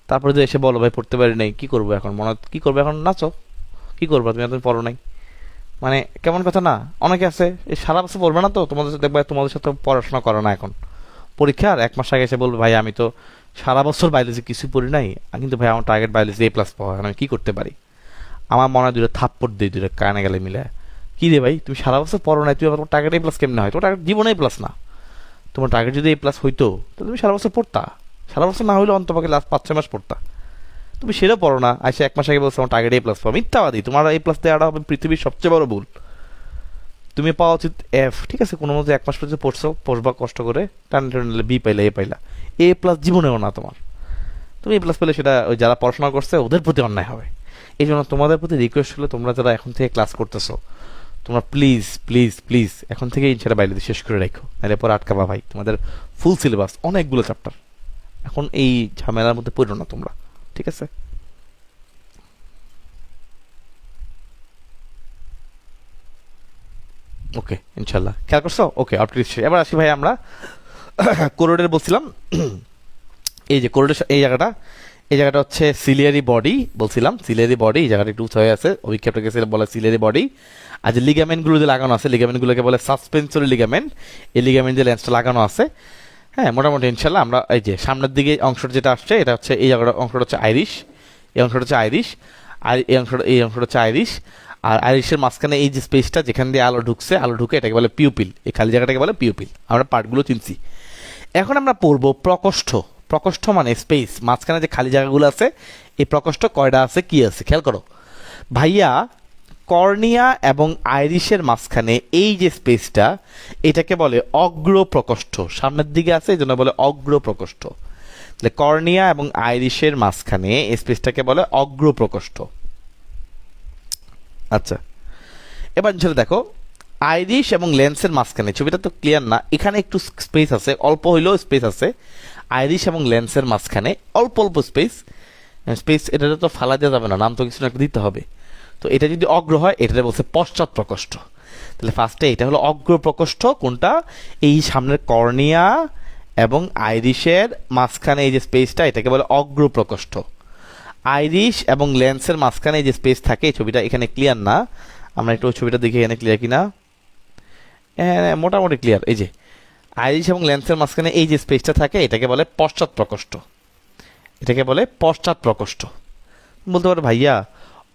তারপরে যদি এসে বলো ভাই পড়তে পারি নাই, কী করবো এখন? মনে কী করবো এখন? নাচো, কী করবো? তুমি পড়ো নাই মানে কেমন কথা না? অনেকে আছে এই সারা বছর পড়বে না, তো তোমাদের সাথে দেখবে তোমাদের সাথে পড়াশোনা করো না, এখন পরীক্ষার 1 মাস আগে এসে বলবে ভাই আমি তো সারা বছর বায়োলজি কিছুই পড়ি নাই, কিন্তু ভাই আমার টার্গেট বায়োলজি A+ পাওয়া, আমি কী করতে পারি? আমার মনে হয় দুটো থাপ্পড় দিই, দুটো কানে গেলে মিলে। কী রে ভাই, তুমি সারা বছর পড়ো নাই, তুমি তোমার টার্গেট A+ কেমনে হয়? তোমার টার্গেট জীবনে A+ না। তোমার টার্গেট যদি A+ হইতো তাহলে তুমি সারা বছর পড়তা, সারা বছর না হইলে অন্তপক্ষে লাস্ট 5-6 মাস পড়তা। তুমি সেটা পড়ো না, আসে 1 মাস আগে বলছো আমার টার্গেট A+ পাওয়া, মিথ্যাবাদী। তোমার A+ দেওয়াটা হবে পৃথিবীর সবচেয়ে বড় ভুল। তুমি পাওয়া উচিত F, ঠিক আছে? কোনো মতো 1 মাস পর্যন্ত পড়বা কষ্ট করে, টান টানলে B পাইলা, A পাইলা, A+ জীবনেও না তোমার। তুমি A+ পেলে সেটা ওই যারা পড়াশোনা করছে ওদের প্রতি অন্যায় হবে। এই জন্য তোমাদের প্রতি রিকোয়েস্ট হলো, তোমরা যারা এখন থেকে ক্লাস করতেছো, তোমরা প্লিজ প্লিজ প্লিজ এখন থেকে ইনশাল্লাহ বাইরে শেষ করে রাখো, নাহলে পরে আটকাবা ভাই। তোমাদের ফুল সিলেবাস, অনেকগুলো চ্যাপ্টার, এখন এই ঝামেলার মধ্যে পড়ো না তোমরা, ঠিক আছে? ওকে, ইনশাল্লাহ খেয়াল করছো? ওকে, আপডেট। এবার আসি ভাই আমরা কোরোডের বলছিলাম। এই যে কোরোডের এই জায়গাটা হচ্ছে সিলিয়ারি বডি বলছিলাম, সিলিয়ারি বডি। এই জায়গাটা একটু হয়ে আছে, অভিক্ষেপটা গেছে বলে সিলিয়ারি বডি। আর যে লিগামেন্টগুলো যে লাগানো আছে, লিগামেন্টগুলোকে বলে সাসপেন্সরি লিগামেন্ট। এই লিগামেন্ট যে লেন্সটা লাগানো আছে, হ্যাঁ, মোটামুটি ইনশাল্লাহ আমরা এই যে সামনের দিকে অংশটা যেটা আসছে, এটা হচ্ছে এই জায়গাটা, অংশটা হচ্ছে আইরিশ, এই অংশটা হচ্ছে আইরিশ, আর এই অংশটা হচ্ছে আইরিশ। আর আইরিশের মাঝখানে এই যে স্পেসটা যেখান দিয়ে আলো ঢুকছে, আলো ঢুকে, এটাকে বলে পিউপিল। এই খালি জায়গাটাকে বলে পিউপিল। আমরা পার্টগুলো চিনছি। এখন আমরা পড়বো প্রকোষ্ঠ। প্রকোষ্ঠ মানে স্পেস, মাঝখানে যে খালি জায়গাগুলো আছে, এই প্রকোষ্ঠ কয়টা আছে, কি আছে খেয়াল করো ভাইয়া। কর্নিয়া এবং আইরিশের মাঝখানে এই যে স্পেসটা, এটাকে বলে অগ্র প্রকোষ্ঠ। সামনের দিকে আছে, এই জন্য বলে অগ্র প্রকোষ্ঠ। তাহলে কর্নিয়া এবং আইরিশের মাঝখানে এই স্পেসটাকে বলে অগ্র প্রকোষ্ঠ। আচ্ছা, এবার ছেলে দেখো, আইরিশ এবং লেন্সের মাঝখানে, ছবিটা তো ক্লিয়ার না, এখানে একটু স্পেস আছে, অল্প হইলেও স্পেস আছে। আইরিশ এবং লেন্সের মাঝখানে অল্প অল্প স্পেস। এটা তো ফালা দেওয়া যাবে না, নাম তো কিছু একটা দিতে হবে। তো এটা যদি অগ্র হয়, এটাতে বলছে পশ্চাৎ প্রকোষ্ঠ। তাহলে ফার্স্টে এটা হলো অগ্র প্রকোষ্ঠ। কোনটা? এই সামনের কর্নিয়া এবং আইরিশের মাঝখানে এই যে স্পেসটা, এটাকে বলে অগ্র প্রকোষ্ঠ। আইরিশ এবং লেন্সের মাঝখানে যে স্পেস থাকে, এই ছবিটা এখানে ক্লিয়ার না, আমরা একটু ছবিটা দেখি এখানে ক্লিয়ার কিনা। হ্যাঁ, মোটামুটি ক্লিয়ার। এই যে আইরিশ এবং লেন্সের মাঝখানে এই যে স্পেসটা থাকে, এটাকে বলে পশ্চাৎ প্রকোষ্ঠ। এটাকে বলে পশ্চাৎ প্রকোষ্ঠ। বলতে পারো ভাইয়া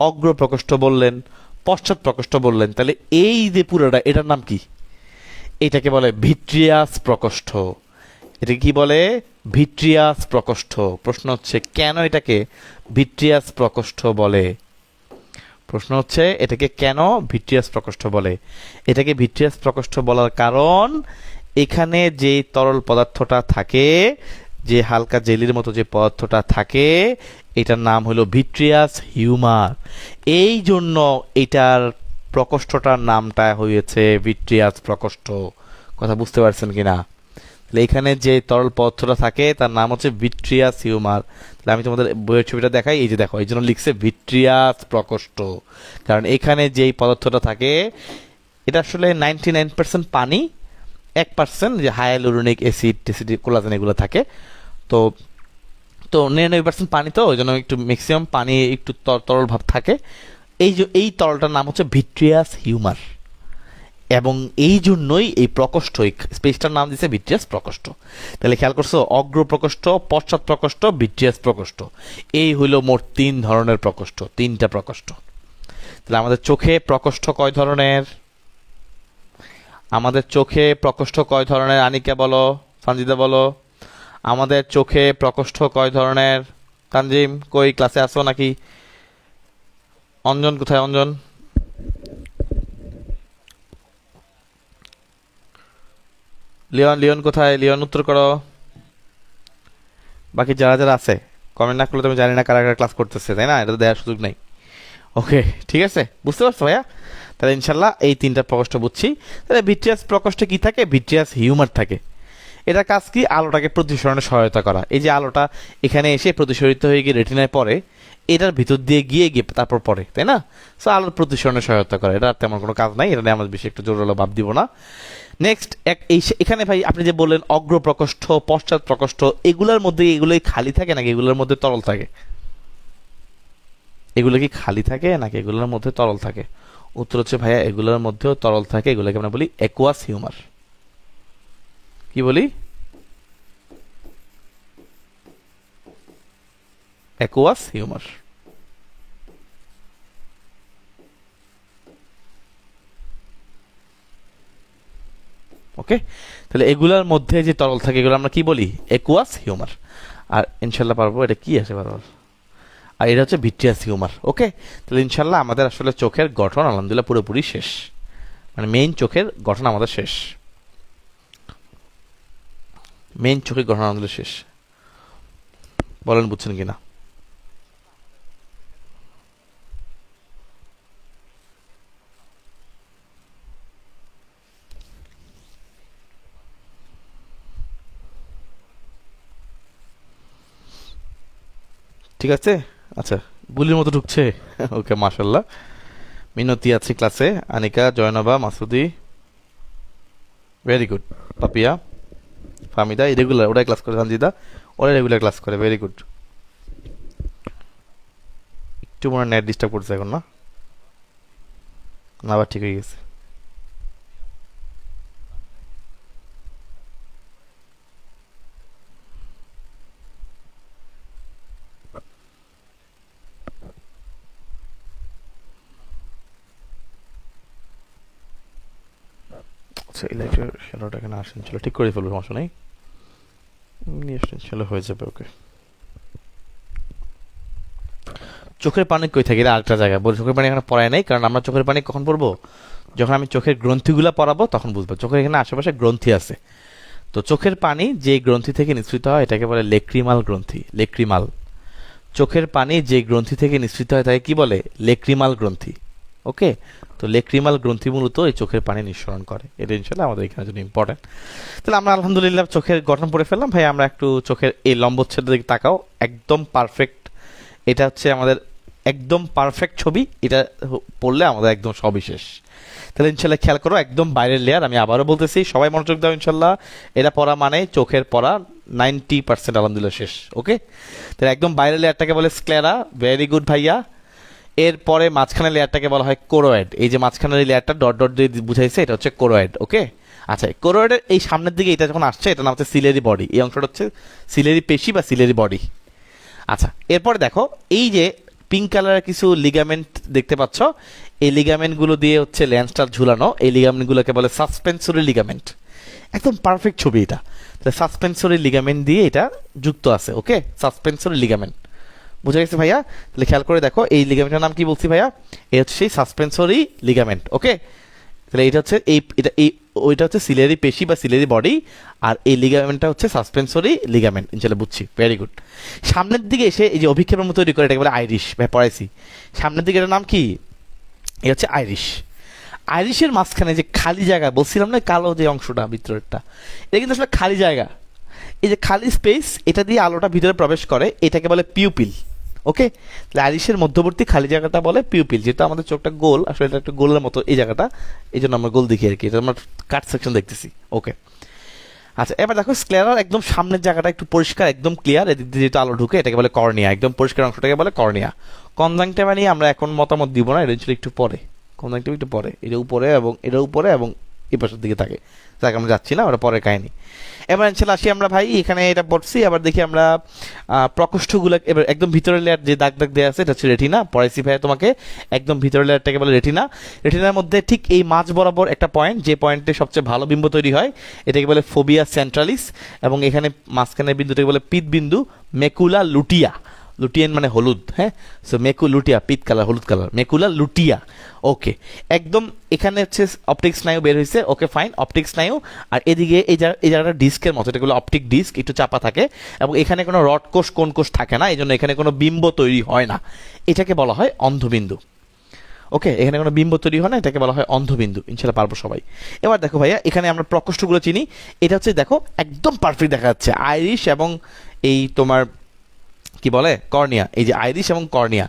অগ্র প্রকোষ্ঠ বললেন, পশ্চাৎ প্রকোষ্ঠ বললেন, তাহলে এই যে পুরোটা, এটার নাম কি? এটাকে বলে ভিট্রিয়াস প্রকোষ্ঠ। এটাকে কি বলে? ভিট্রিয়াস প্রকোষ্ঠ। প্রশ্ন হচ্ছে কেন এটাকে ভিট্রিয়াস প্রকোষ্ঠ বলে? প্রশ্ন হচ্ছে এটাকে কেন ভিট্রিয়াস প্রকোষ্ঠ বলে? এটাকে ভিট্রিয়াস প্রকোষ্ঠ বলার কারণ, এখানে যে তরল পদার্থটা থাকে, যে হালকা জেলির মতো যে পদার্থটা থাকে, এটার নাম হলো ভিট্রিয়াস হিউমার। এই জন্য এটার প্রকোষ্ঠটার নামটা হয়েছে ভিট্রিয়াস প্রকোষ্ঠ। কথা বুঝতে পারছেন কিনা? তাহলে এখানে যে তরল পদার্থটা থাকে তার নাম হচ্ছে ভিট্রিয়াস হিউমার। তাহলে আমি তোমাদের বইয়ের ছবিটা দেখাই, এই যে দেখো, এই জন্য লিখছে ভিট্রিয়াস প্রকোষ্ঠ, কারণ এখানে যেই পদার্থটা থাকে এটা আসলে 99% পানি, 1% যে হায়ালুরোনিক অ্যাসিড, কোলাজেন এগুলো থাকে। তো তো 99% পানি, তো ওই জন্য একটু ম্যাক্সিমাম পানি, একটু তরল ভাব থাকে। এই তরলটার নাম হচ্ছে ভিট্রিয়াস হিউমার, এবং এই জন্যই এই প্রকোষ্ঠ, এই স্পেসটার নাম দিচ্ছে ভিট্রিয়াস প্রকোষ্ঠ। তাহলে খেয়াল করছো, অগ্র প্রকোষ্ঠ, পশ্চাৎ প্রকোষ্ঠ, ভিট্রিয়াস প্রকোষ্ঠ। এই হইল মোট 3 ধরনের প্রকোষ্ঠ, 3টা প্রকোষ্ঠ। তাহলে আমাদের চোখে প্রকোষ্ঠ কয় ধরনের? আমাদের চোখে প্রকোষ্ঠ কয় ধরনের? আনিকা বলো, সঞ্জিতা বলো, আমাদের চোখে প্রকোষ্ঠ কয় ধরনের? তানজিম কই, ক্লাসে আসো নাকি? অঞ্জন কোথায়? অঞ্জন, লিওন কোথায়? লিওন উত্তর করো। বাকি যারা যারা আছে কমেন্ট না করলে তুমি জানি না কারা কারা ক্লাস করতেছে, তাই না? এটা তো দেওয়ার সুযোগ নেই। ওকে, ঠিক আছে, বুঝতে পারছো ভাইয়া? তাহলে ইনশাল্লাহ এই 3টা প্রকোষ্ঠ বুঝছি। তাহলে ভিট্রিয়াস প্রকোষ্ঠে কি থাকে? ভিট্রিয়াস হিউমার থাকে। এটার কাজ কি? আলোটাকে প্রতিসরণে সহায়তা করা। এই যে আলোটা এখানে এসে প্রতিসরিত হয়ে গিয়ে রেটিনায় পড়ে, এটার ভিতর দিয়ে গিয়ে গিয়ে তারপর পড়ে, তাই না? সো আলোর প্রতিসরণে সহায়তা করে, এটা তেমন কোনো কাজ নাই, এটা নিয়ে আমরা বেশি একটু জোরালো ভাব দিব না। নেক্সট এখানে ভাই আপনি যে বললেন অগ্র প্রকোষ্ঠ, পশ্চাৎ প্রকোষ্ঠ, এগুলোর মধ্যে এগুলোই খালি থাকে নাকি এগুলোর মধ্যে তরল থাকে? এগুলো কি খালি থাকে নাকি এগুলোর মধ্যে তরল থাকে? উত্তর হচ্ছে ভাইয়া এগুলোর মধ্যেও তরল থাকে, এগুলোকে আমরা বলি অ্যাকুয়াস হিউমার। কি বলি? Aqueous humour. ওকে, তাহলে এগুলোর মধ্যে যে তরল থাকে এগুলো আমরা কি বলি? Aqueous humour. আর ইনশাল্লাহ পারবো এটা কি আসে বারবার, আর এটা হচ্ছে ভিট্রিয়াস হিউমার। ওকে, তাহলে ইনশাল্লাহ আমাদের আসলে চোখের গঠন আলহামদুলিল্লাহ পুরোপুরি শেষ, মানে মেইন চোখের গঠন আমাদের শেষ, মেইন চোখের গঠন আলহামদুলিল্লাহ শেষ। বলেন বুঝছেন কিনা? ঠিক আছে, আচ্ছা, গুলির মতো ঢুকছে। ওকে, মাশাল্লাহ। মিনতি আছে ক্লাসে, Anika, Zainaba, Masudi, very good. Papiya, Famida regular, ওরাই ক্লাস করে, সঞ্জিদা ওরাই রেগুলার ক্লাস করে, ভেরি গুড। একটু মনে নেট ডিস্টার্ব করছে এখন, না? না, আবার ঠিক হয়ে গেছে। আচ্ছা, এই লাইটের শ্যালোটা এখানে আসেন, চলো ঠিক করে ফেলবো, সমস্যা নেই, চলো হয়ে যাবে। ওকে, চোখের পানি কই থাকে? এটা আরেকটা জায়গায় বলি, চোখের পানি এখানে পড়ায় নাই, কারণ আমরা চোখের পানি কখন পড়বো? যখন আমি চোখের গ্রন্থিগুলো পড়াবো তখন বুঝবো। চোখের এখানে আশেপাশে গ্রন্থি আছে, তো চোখের পানি যে গ্রন্থি থেকে নিঃসৃত হয় এটাকে বলে লেক্রিমাল গ্রন্থি। লেক্রিমাল, চোখের পানি যে গ্রন্থি থেকে নিঃসৃত হয় তাকে কি বলে? লেক্রিমাল গ্রন্থি। ওকে, তো লেক্রিমাল গ্রন্থি মূলত এই চোখের পানি নিঃসরণ করে, এটা ইনশাল্লাহ আমাদের এখানে জন্য ইম্পর্টেন্ট। তাহলে আমরা আলহামদুলিল্লাহ চোখের গঠন পড়ে ফেললাম। ভাই আমরা একটু চোখের এই লম্বচ্ছেদের দিকে তাকাও, একদম পারফেক্ট। এটা হচ্ছে আমাদের একদম পারফেক্ট ছবি, এটা পড়লে আমাদের একদম সবই শেষ। তাহলে ইনশাল্লাহ খেয়াল করো, একদম বাইরের লেয়ার, আমি আবারও বলতেছি, সবাই মনোযোগ দাও ইনশাল্লাহ। এটা পড়া মানে চোখের পড়া 90% আলহামদুলিল্লাহ শেষ। ওকে, তাহলে একদম বাইরের লেয়ারটাকে বলে স্ক্লেরা, ভেরি গুড ভাইয়া। এরপরে মাঝখানের লেয়ারটাকে বলা হয় কোরোয়েড। এই যে মাঝখানের লেয়ারটা ডট ডট দিয়ে বুঝাইছে, এটা হচ্ছে কোরোয়েড। ওকে, আচ্ছা, কোরোয়েডের এই সামনের দিকে এটা যখন আসছে, এটা নাম হচ্ছে সিলেরি বডি। এই অংশটা হচ্ছে সিলেরি পেশি বা সিলেরি বডি। আচ্ছা, এরপরে দেখো এই যে পিঙ্ক কালারের কিছু লিগামেন্ট দেখতে পাচ্ছ, এই লিগামেন্টগুলো দিয়ে হচ্ছে লেন্সটা ঝুলানো, এই লিগামেন্টগুলোকে বলে সাসপেন্সরি লিগামেন্ট। একদম পারফেক্ট ছবি এটা। তাহলে সাসপেন্সরি লিগামেন্ট দিয়ে এটা যুক্ত আছে। ওকে, সাসপেন্সরি লিগামেন্ট, বুঝা গেছে ভাইয়া? তাহলে খেয়াল করে দেখো, এই লিগামেন্টের নাম কি বলছি ভাইয়া? এই হচ্ছে সেই সাসপেন্সরি লিগামেন্ট। ওকে, তাহলে এটা হচ্ছে ওইটা হচ্ছে সিলেরি পেশি বা সিলেরি বডি, আর এই লিগামেন্টটা হচ্ছে সাসপেন্সরি লিগামেন্ট। ইনশাল্লাহ বুঝছি, ভেরি গুড। সামনের দিকে এসে এই যে অভিক্ষেপের মতো তৈরি করে, এটাকে বলে আইরিশ। ভাই পড়াইছি, সামনের দিকে এটার নাম কি? এটা হচ্ছে আইরিশ। আইরিশের মাঝখানে যে খালি জায়গা বলছিলাম না, কালো যে অংশটা ভিতরেরটা, এটা কিন্তু আসলে খালি জায়গা। এই যে খালি স্পেস, এটা দিয়ে আলোটা ভিতরে প্রবেশ করে, এটাকে বলে পিউপিল। ওকে, তাহলে আইরিশের মধ্যবর্তী খালি জায়গাটা বলে পিউপিল। যেটা আমাদের চোখটা গোল, আসলে এটা একটা গোলের মতো এই জায়গাটা, এই জন্য আমরা গোল দেখি আর কি, এটা আমরা কাট সেকশন দেখতেছি। ওকে, আচ্ছা, এবার দেখো স্ক্লেরার একদম সামনের জায়গাটা একটু পরিষ্কার, একদম ক্লিয়ার, এদিক দিয়ে যেহেতু আলো ঢুকে, এটাকে বলে কর্নিয়া। একদম পরিষ্কার অংশটাকে বলে কর্নিয়া। কনজাংটিভা নিয়ে আমরা এখন মতামত দিব না, এটা ছিল একটু পরে, কনজাংটিভা একটু পরে। এটা উপরে এবং এটা উপরে এবং এই পাশের দিকে থাকে, যাকে আমরা যাচ্ছি না, ওটা পরের কাহিনী। এবার ইনশাল্লাহ আসি আমরা ভাই, এখানে এটা পড়ছি। আবার দেখি আমরা প্রকোষ্ঠগুলো, এবার একদম ভিতরের লেয়ার যে দাগ দাগ দেওয়া আছে, এটা হচ্ছে রেটিনা। পড়াইছি ভাই তোমাকে, একদম ভিতরের লেয়ারটাকে বলে রেটিনা। রেটিনার মধ্যে ঠিক এই মাঝ বরাবর একটা পয়েন্ট, যে পয়েন্টে সবচেয়ে ভালো বিম্ব তৈরি হয়, এটাকে বলে ফোবিয়া সেন্ট্রালিস। এবং এখানে মাঝখানের বিন্দুটাকে বলে পিত বিন্দু, মেকুলা লুটিয়া। লুটিয়ান মানে হলুদ, হ্যাঁ, সো মেকু লুটিয়া, পিত কালার, হলুদ কালার, মেকুলা লুটিয়া। ওকে, একদম এখানে হচ্ছে অপটিক স্নায়ু বের হয়েছে। ওকে ফাইন, অপটিক স্নায়ু। আর এদিকে এই জায়গাটা ডিস্কের মতো, এটাগুলো অপটিক ডিস্ক, একটু চাপা থাকে, এবং এখানে কোনো রড কোষ কোন কোষ থাকে না, এই জন্য এখানে কোনো বিম্ব তৈরি হয় না। এটাকে বলা হয় অন্ধবিন্দু। ওকে, এখানে কোনো বিম্ব তৈরি হয় না, এটাকে বলা হয় অন্ধবিন্দু। ইনশাল্লাহ পারবো সবাই। এবার দেখো ভাইয়া, এখানে আমরা প্রকোষ্ঠগুলো চিনি। এটা হচ্ছে দেখো একদম পারফেক্ট দেখা যাচ্ছে আইরিশ এবং এই তোমার কি বলে, কর্নিয়া। এই যে আইরিশ এবং কর্নিয়া,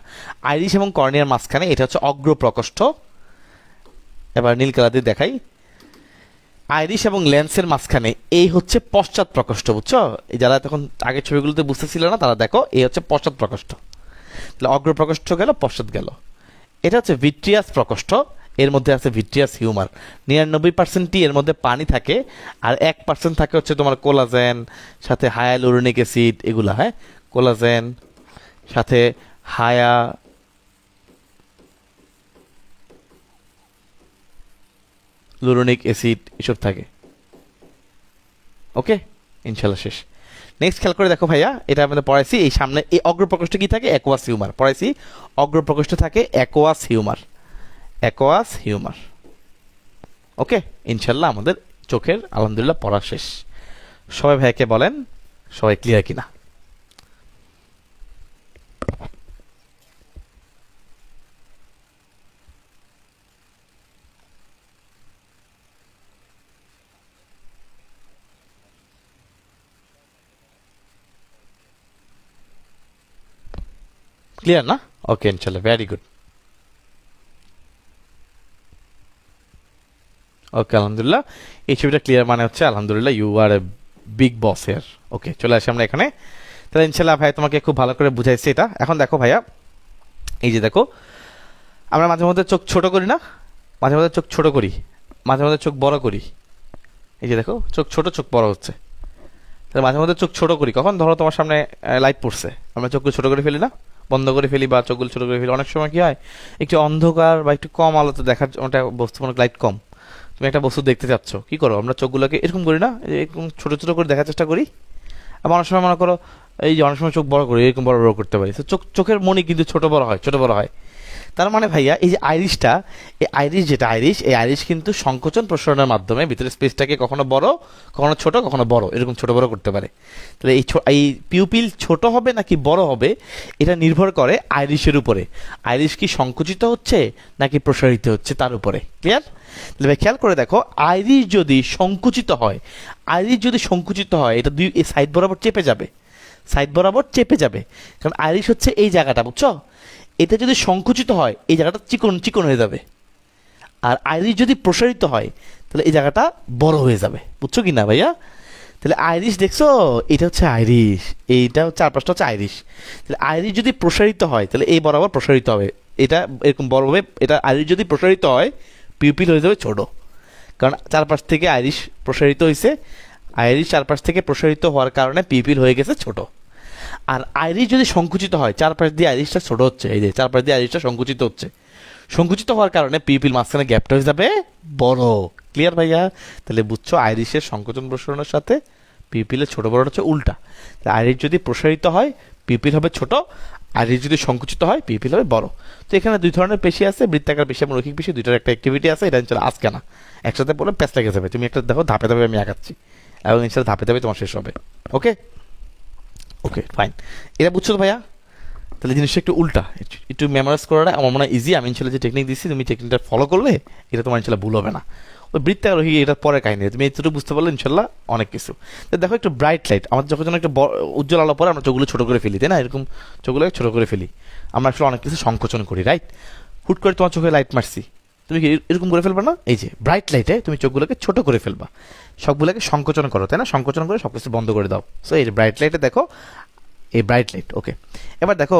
আইরিশ এবং কর্নিয়ার মাঝখানে এটা হচ্ছে অগ্র প্রকোষ্ঠ। এবার নীল কালার দিয়ে দেখাই, আইরিশ এবং লেন্সের মাঝখানে এই হচ্ছে পশ্চাৎ প্রকোষ্ঠ, বুঝছো? এই যারা তখন আগের ছবিগুলোতে বুঝতেছিল না তারা দেখো, এই হচ্ছে পশ্চাৎ প্রকোষ্ঠ। তাহলে অগ্র প্রকোষ্ঠ গেল, পশ্চাৎ গেল। এটা হচ্ছে ভিট্রিয়াস প্রকোষ্ঠ, এর মধ্যে আছে ভিট্রিয়াস হিউমার। 99%ই এর মধ্যে পানি থাকে, আর 1% থাকে হচ্ছে তোমার কোলাজেন, সাথে হায়ালুরোনিক অ্যাসিড, এগুলা। হ্যাঁ, কোলাজেন সাথে হায়ালুরোনিক অ্যাসিড এসব থাকে। ওকে, ইনশাল্লাহ শেষ। নেক্সট খেয়াল করে দেখো ভাইয়া, এটা আমাদের পড়াইছি, এই সামনে এই অগ্রপ্রকোষ্ঠে কি থাকে, অ্যাকোয়াস হিউমার পড়াইছি। অগ্রপ্রকোষ্ঠে থাকে অ্যাকোয়াস হিউমার, অ্যাকোয়াস হিউমার। ওকে, ইনশাল্লাহ আমাদের চোখের আলহামদুলিল্লাহ পড়া শেষ। সবাই ভাইকে বলেন সবাই ক্লিয়ার কিনা। ক্লিয়ার না? ওকে, ইনশাল্লাহ, ভেরি গুড। ওকে, আলহামদুলিল্লাহ, এই ছবিটা ক্লিয়ার মানে হচ্ছে আলহামদুলিল্লাহ you are a big boss here. Okay, চলে আসি আমরা এখানে। তাহলে ইনশাল্লাহ ভাই তোমাকে খুব ভালো করে বুঝাইছি এটা। এখন দেখো ভাইয়া, এই যে দেখো, আমরা মাঝে মধ্যে চোখ ছোট করি না, মাঝে মধ্যে চোখ ছোট করি, মাঝে মধ্যে চোখ বড় করি। এই যে দেখো, চোখ ছোট, চোখ বড় হচ্ছে। তাহলে মাঝে মধ্যে চোখ ছোট করি কখন, ধরো তোমার সামনে লাইট পড়ছে, আমরা চোখগুলো ছোট করে ফেলি না, বন্ধ করে ফেলি বা চোখগুলো ছোট করে ফেলি। অনেক সময় কি হয়, একটু অন্ধকার বা একটু কম আলোতে দেখার, ওটা বস্তু মনে লাইট কম, তুমি একটা বস্তু দেখতে চাচ্ছ, কি করো, আমরা চোখগুলোকে এরকম করি না, এরকম ছোট ছোট করে দেখার চেষ্টা করি। আবার অনেক সময় মনে করো, এই যে অনেক সময় চোখ বড় করি, এরকম বড় বড় করতে পারি। তো চোখের মনি কিন্তু ছোট বড় হয়, ছোট বড় হয়। তার মানে ভাইয়া, এই যে আইরিশটা, এই আইরিশ যেটা আইরিশ, এই আইরিশ কিন্তু সংকোচন প্রসারণের মাধ্যমে ভিতরে স্পেসটাকে কখনো বড়, কখনো ছোট, কখনো বড়, এরকম ছোট বড় করতে পারে। তাহলে এই পিউপিল ছোট হবে নাকি বড় হবে, এটা নির্ভর করে আইরিশের উপরে। আইরিশ কি সংকুচিত হচ্ছে নাকি প্রসারিত হচ্ছে তার উপরে। ক্লিয়ার? তাহলে ভাই খেয়াল করে দেখো, আইরিশ যদি সংকুচিত হয়, আইরিশ যদি সংকুচিত হয়, এটা দুই সাইড বরাবর চেপে যাবে, সাইড বরাবর চেপে যাবে। কারণ আইরিশ হচ্ছে এই জায়গাটা, বুঝছো? এটা যদি সংকুচিত হয়, এই জায়গাটা চিকন চিকন হয়ে যাবে। আর আইরিশ যদি প্রসারিত হয়, তাহলে এই জায়গাটা বড় হয়ে যাবে। বুঝছো কি না ভাইয়া? তাহলে আইরিশ দেখছো, এটা হচ্ছে আইরিশ, এইটা হচ্ছে চারপাশটা হচ্ছে আইরিশ। তাহলে আইরিশ যদি প্রসারিত হয়, তাহলে এই বরাবর প্রসারিত হবে, এটা এরকম বড় হবে। এটা আইরিশ যদি প্রসারিত হয়, পিউপিল হয়ে যাবে ছোট, কারণ চারপাশ থেকে আইরিশ প্রসারিত হয়েছে। আইরিশ চারপাশ থেকে প্রসারিত হওয়ার কারণে পিউপিল হয়ে গেছে ছোট। আর আইরিশ যদি সংকুচিত হয়, চারপাশ দিয়ে আইরিশটা ছোট হচ্ছে, এই যে চারপাশ দিয়ে আইরিশটা সংকুচিত হচ্ছে, সংকুচিত হওয়ার কারণে পিউপিল মাঝখানে গ্যাপটা হয়ে যাবে বড়। ক্লিয়ার ভাইয়া? তাহলে বুঝছো, আইরিশের সংকোচন প্রসারণের সাথে পিউপিলের ছোট বড় হচ্ছে উল্টা। আইরিশ যদি প্রসারিত হয়, পিউপিল হবে ছোট, আইরিশ যদি সংকুচিত হয়, পিউপিল হবে বড়। তো এখানে দুই ধরনের পেশি আছে, বৃত্তাকার পেশি এবং রৈখিক পেশি, দুইটার একটা অ্যাক্টিভিটি আছে। এটা ইনশাল্লাহ আজকে না, একসাথে পড়লে প্যাচ লেগে যাবে। তুমি একটা দেখো, ধাপে ধাপে আমি আঁকাচ্ছি, এবং ইনশাল্লাহ ধাপে ধাপে তোমার শেষ হবে। ওকে, ওকে, ফাইন। এটা বুঝছো তো ভাইয়া? তাহলে জিনিসটা একটু উল্টা, একটু মেমোরাইজ করাটা আমার মনে হয় ইজি। আমি ইনশাল্লাহ যে টেকনিক দিচ্ছি, তুমি টেকনিকটা ফলো করলে এটা তোমার ইনশাল্লাহ ভুল হবে না। ওই বৃত্তাকার রহি এটা পরে কাহিনী, তুমি এইটুকু বুঝতে পারলে ইনশাল্লাহ অনেক কিছু। তো দেখো, একটু ব্রাইট লাইট, আমাদের যখন একটা উজ্জ্বল আলো পরে আমরা চোখগুলো ছোটো করে ফেলি, তাই না? এরকম চোখগুলোকে ছোটো করে ফেলি, আমরা আসলে অনেক কিছু সংকোচন করি, রাইট? হুট করে তোমার চোখে লাইট মারছি, তুমি কি এরকম করে ফেলবা না? এই যে ব্রাইট লাইটে তুমি চোখগুলোকে ছোট করে ফেলবা, সবগুলোকে সংকোচন করো, তাই না? সংকোচন করে সব কিছু বন্ধ করে দাও। সো এই ব্রাইট লাইটে দেখো, এই ব্রাইট লাইট। ওকে, এবার দেখো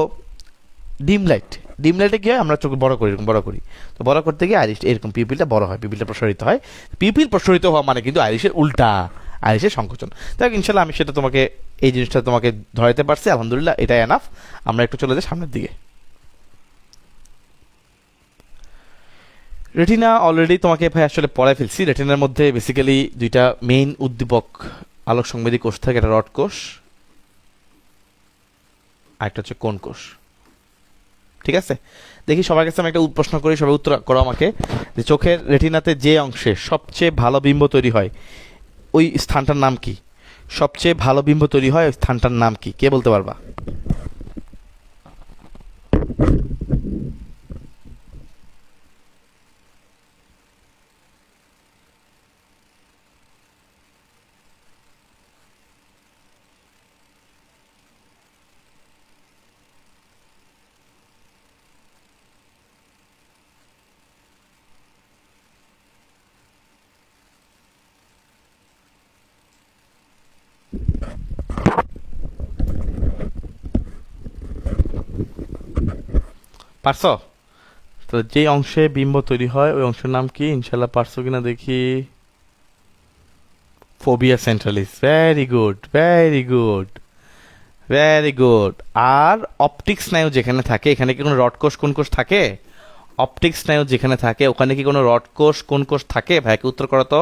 ডিম লাইট। ডিম লাইটে কি হয়, আমরা চোখ বড় করি, এরকম বড় করি। তো বড় করতে গিয়ে আইরিশ এরকম পিপিলটা বড় হয়, পিপিলটা প্রসারিত হয়। পিপিল প্রসারিত হওয়া মানে কিন্তু আইরিশের উল্টা, আইরিশের সংকোচন। দেখ ইনশাল্লাহ আমি সেটা তোমাকে, এই জিনিসটা তোমাকে ধরাইতে পারছি, আলহামদুলিল্লাহ, এটাই এনাফ। আমরা একটু চলে যাই সামনের দিকে। রেটিনা অলরেডি তোমাকে ভাই আসলে পড়ায় ফেলছি। রেটিনার মধ্যে বেসিক্যালি দুইটা মেইন উদ্দীপক আলোক সংবেদী কোষ থাকে, একটা রড কোষ, আর একটা হচ্ছে কোন কোষ। ঠিক আছে, দেখি সবার কাছে আমি একটা প্রশ্ন করি, সবাই উত্তর করো আমাকে, যে চোখের রেটিনাতে যে অংশে সবচেয়ে ভালো বিম্ব তৈরি হয়, ওই স্থানটার নাম কি? সবচেয়ে ভালো বিম্ব তৈরি হয় ওই স্থানটার নাম কি? কে বলতে পারবা? পারছো? তো যে অংশে বিম্ব তৈরি হয় ওই অংশের নাম কি? ইনশাল্লাহ পারছো কিনা দেখি। Fovea centralis, very good, very good, very good. আর অপটিক স্নায়ু যেখানে থাকে, এখানে কি কোনো রড কোষ কোন কোষ থাকে? অপটিক স্নায়ু যেখানে থাকে ওখানে কি কোনো রড কোষ কোন কোষ থাকে? ভাইকে উত্তর করো তো।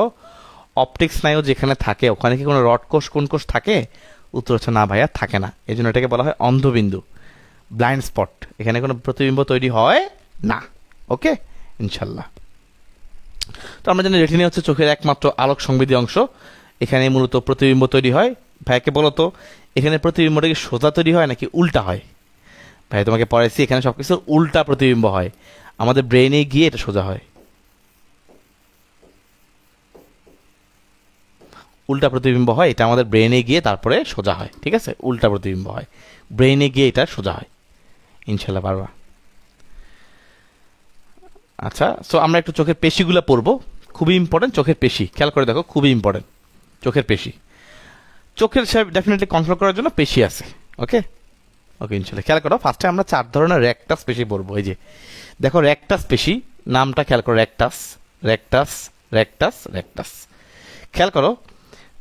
অপটিক স্নায়ু যেখানে থাকে ওখানে কি কোনো রড কোষ কোন কোষ থাকে? উত্তর হচ্ছে না ভাইয়া, থাকে না। এই জন্য এটাকে বলা হয় অন্ধবিন্দু, ব্লাইন্ড স্পট। এখানে কোনো প্রতিবিম্ব তৈরি হয় না। ওকে, ইনশাল্লাহ। তো আমরা জানি রেটিনা হচ্ছে চোখের একমাত্র আলোক সংবেদী অংশ। এখানে মূলত প্রতিবিম্ব তৈরি হয়। ভাইকে বলো তো, এখানে প্রতিবিম্বটা কি সোজা তৈরি হয় নাকি উল্টা হয়? ভাই তোমাকে পড়াইছি, এখানে সব কিছুর উল্টা প্রতিবিম্ব হয়। আমাদের ব্রেইনে গিয়ে এটা সোজা হয়। উল্টা প্রতিবিম্ব হয়, এটা আমাদের ব্রেইনে গিয়ে তারপরে সোজা হয়। ঠিক আছে, উল্টা প্রতিবিম্ব হয়, ব্রেইনে গিয়ে এটা সোজা হয়। ইনশাল্লাহ পারবা। আচ্ছা, সো আমরা একটু চোখের পেশিগুলো পড়বো। খুবই ইম্পর্টেন্ট চোখের পেশি, খেয়াল করে দেখো, খুবই ইম্পর্টেন্ট চোখের পেশি। চোখের ডেফিনেটলি কন্ট্রোল করার জন্য পেশি আছে। ওকে, ওকে, ইনশাল্লাহ খেয়াল করো। ফার্স্টে আমরা 4 ধরনের রেকটাস পেশি পড়বো। এই যে দেখো রেকটাস পেশি, নামটা খেয়াল করো, রেকটাস, রেকটাস, রেকটাস, রেকটাস। খেয়াল করো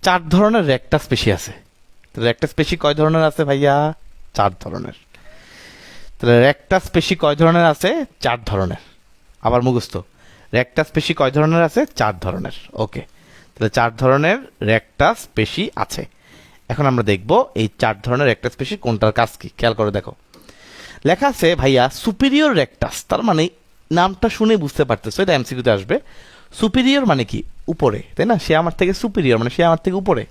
4 ধরনের রেকটাস পেশি আছে। রেকটাস পেশি কয় ধরনের আছে ভাইয়া? 4 ধরনের। তাহলে রেকটাস পেশি কয় ধরনের আছে? 4 ধরনের। আবার মুখস্থ, রেকটাস পেশি কয় ধরনের আছে? 4 ধরনের। ওকে, তাহলে 4 ধরনের রেকটাস পেশি আছে। এখন আমরা দেখব এই 4 ধরনের রেকটাস পেশি কোনটার কাজ কি। খেয়াল করে দেখো, লেখা আছে ভাইয়া সুপিরিয়র রেকটাস। তার মানে নামটা শুনে বুঝতে পারতেছো এটা এমসিকিউতে আসবে। সুপিরিয়র মানে কি? উপরে, তাই না? সে আমার থেকে সুপিরিয়র মানে সে আমার থেকে উপরে।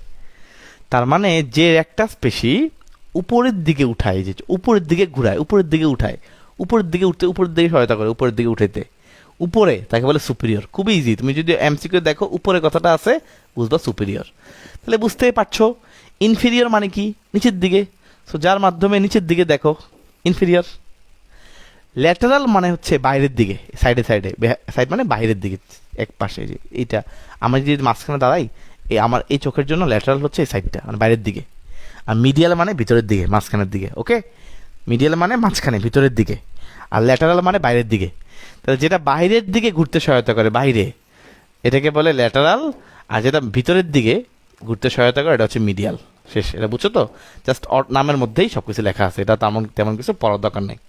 তার মানে যে রেকটাস পেশি উপরের দিকে উঠায়, যে উপরের দিকে ঘুরায়, উপরের দিকে উঠায়, উপরের দিকে উঠতে, উপরের দিকে সহায়তা করে, উপরের দিকে উঠাইতে, উপরে, তাকে বলে সুপিরিয়র। খুবই ইজি, তুমি যদি এমসিকিউ দেখো উপরে কথাটা আছে বুঝবা সুপিরিয়র। তাহলে বুঝতেই পারছো। ইনফিরিয়র মানে কি? নিচের দিকে। সো যার মাধ্যমে নিচের দিকে দেখো, ইনফিরিয়র। ল্যাটারাল মানে হচ্ছে বাইরের দিকে, সাইডে সাইডে, সাইড মানে বাইরের দিকে, এক পাশে। যে এইটা আমরা যদি মাঝখানে দাঁড়াই, এই আমার এই চোখের জন্য ল্যাটারাল হচ্ছে এই সাইডটা, মানে বাইরের দিকে। আর মিডিয়াল মানে ভিতরের দিকে, মাঝখানের দিকে। ওকে, মিডিয়াল মানে মাঝখানে, ভিতরের দিকে। আর ল্যাটারাল মানে বাইরের দিকে। তাহলে যেটা বাইরের দিকে ঘুরতে সহায়তা করে, বাইরে, এটাকে বলে ল্যাটারাল। আর যেটা ভিতরের দিকে ঘুরতে সহায়তা করে এটা হচ্ছে মিডিয়াল। শেষ, এটা বুঝছো তো? জাস্ট নামের মধ্যেই সব কিছু লেখা আছে, এটা তেমন তেমন কিছু পড়ার দরকার নেই,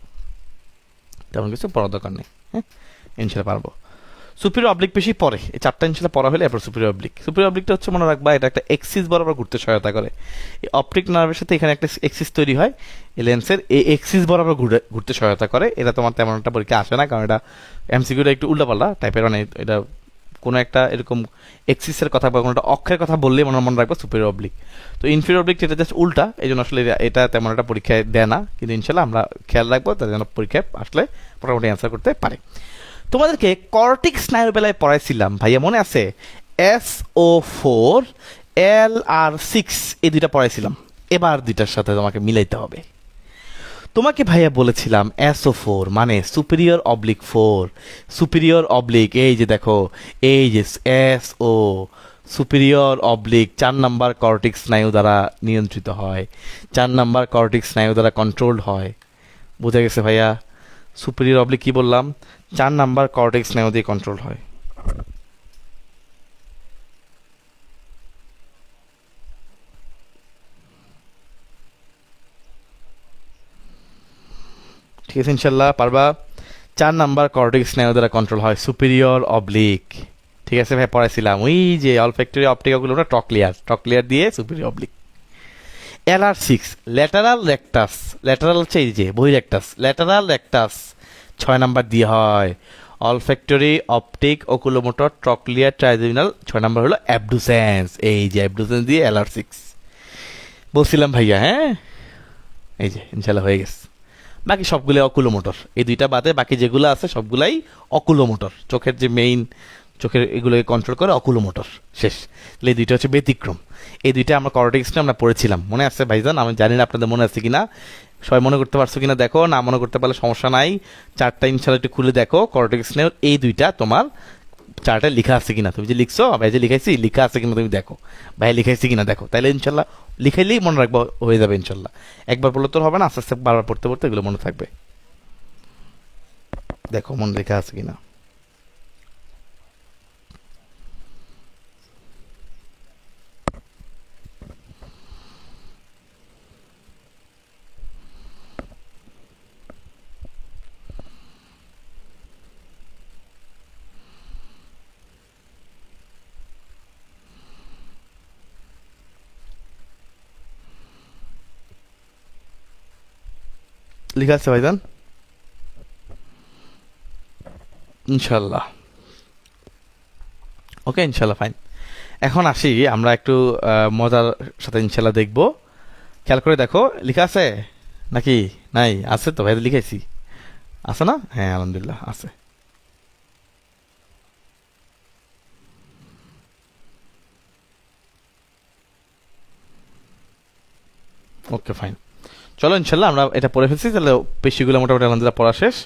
তেমন কিছু পড়ার দরকার নেই। হ্যাঁ, ইনশাল্লাহ পারবো। সুপিরিয়র অবলিক পেশি পরে, এই 4টা ইনশাল্লাহ পড়া হলে এরপর সুপিরিয়র অবলিক। সুপিরিয়র অবলিকটা হচ্ছে মনে রাখবা, এটা একটা এক্সিস বরাবর ঘুরতে সহায়তা করে। এই অপটিক নার্ভের সাথে এখানে একটা এক্সিস তৈরি হয়, এই লেন্সের এই এক্সিস বরাবর ঘুরতে সহায়তা করে। এটা তোমার তেমন একটা পরীক্ষা আসে না, কারণ এটা এমসিকিউটা একটু উল্টাপাল্টা টাইপের। মানে এটা কোনো একটা এরকম এক্সিসের কথা বা কোনো একটা অক্ষের কথা বললে মনে রাখবো সুপিরিয়র অবলিক। তো ইনফিরিয়র অবলিক এটা জাস্ট উল্টা, এই জন্য আসলে এটা তেমন একটা পরীক্ষায় দেয় না। কিন্তু ইনশাল্লাহ আমরা খেয়াল রাখবো তার জন্য পরীক্ষায় আসলে মোটামুটি অ্যান্সার করতে পারে। তোমাদেরকে কর্টিক স্নায়ুর বেলায় পড়াইছিলাম ভাইয়া, মনে আছে? SO4, LR6, এই দুইটা পড়াইছিলাম। এবার দুইটার সাথে তোমাকে মিলাইতে হবে। তোমাকে ভাইয়া বলেছিলাম SO4 মানে সুপিরিয়র অবলিক 4, সুপিরিয়র অবলিক, এই যে দেখো, এই যে SO, সুপিরিয়র অবলিক 4 নাম্বার কর্টিক স্নায়ু দ্বারা নিয়ন্ত্রিত হয়, 4 নাম্বার কর্টিক স্নায়ু দ্বারা কন্ট্রোলড হয়। বুঝে গেছে ভাইয়া? সুপিরিয়র অবলিক কি বললাম? 4 নাম্বার কর্টেক্স স্নায়ু দিয়ে কন্ট্রোল হয়। ঠিক আছে, ইনশাল্লাহ পারবা। 4 নাম্বার কর্টেক্স স্নায়ু দ্বারা কন্ট্রোল হয়, সুপিরিয়র অবলিক। ঠিক আছে ভাই, পড়াইছিলাম ওই যে অলফ্যাক্টরি অপটিক, ওগুলো টকলিয়ার, টকলিয়ার দিয়ে superior oblique. LR6 lateral rectus, lateral হচ্ছে এই যে বহিরেকটাস, ল্যাটারাল রেকটাস 6 নাম্বার দিয়ে হয়। Olfactory optic oculomotor trochlear trigeminal 6 number হলো অ্যাবডুসেন্স, এই যে অ্যাবডুসেন্স দিয়ে LR6 বলছিলাম ভাইয়া। হ্যাঁ, এই যে ইনশাল্লাহ হয়ে গেছে। বাকি সবগুলো অকুলোমোটর, এই দুইটা বাদে বাকি যেগুলো আছে সবগুলাই অকুলোমোটর। চোখের যে মেইন, চোখের এগুলোকে কন্ট্রোল করে অকুলোমোটর। শেষ। তাহলে এই দুইটা হচ্ছে ব্যতিক্রম। এই দুইটা আমরা কর্টেক্সে আমরা পড়েছিলাম, মনে আছে ভাইজান? আমি জানি না আপনাদের মনে আছে কিনা, সবাই মনে করতে পারছো কিনা দেখো। না মনে করতে পারলে সমস্যা নাই, 4টা ইনশাল্লাহ একটু খুলে দেখো কর্টেক্স নিয়ে এই দুইটা তোমার 4টা লেখা আছে কিনা। তুমি যে লিখছো, ভাই যে লিখাইছি লেখা আছে কিনা তুমি দেখো, ভাই লিখাইছি কিনা দেখো। তাহলে ইনশাল্লাহ লিখাইলেই মনে রাখবো, হয়ে যাবে ইনশাল্লাহ। একবার পড়লে তো হবে না, আস্তে আস্তে বারবার পড়তে পড়তে এগুলো মনে থাকবে। দেখো মনে লেখা আছে কিনা। লেখা আছে ভাইজান, ইনশাল্লাহ। ওকে, ইনশাল্লাহ ফাইন। এখন আসি আমরা একটু মজার সাথে ইনশাল্লাহ দেখবো। খেয়াল করে দেখো, লেখা আছে নাকি নাই? আছে তো ভাই, লিখাইছি। আছে না? হ্যাঁ আলহামদুলিল্লাহ আছে। ওকে ফাইন, চলো ইনশাল্লাহ আমরা এটা পড়ে ফেলছি। তাহলে পেশিগুলো মোটামুটি আলহামদুলিল্লাহ পড়া শেষ।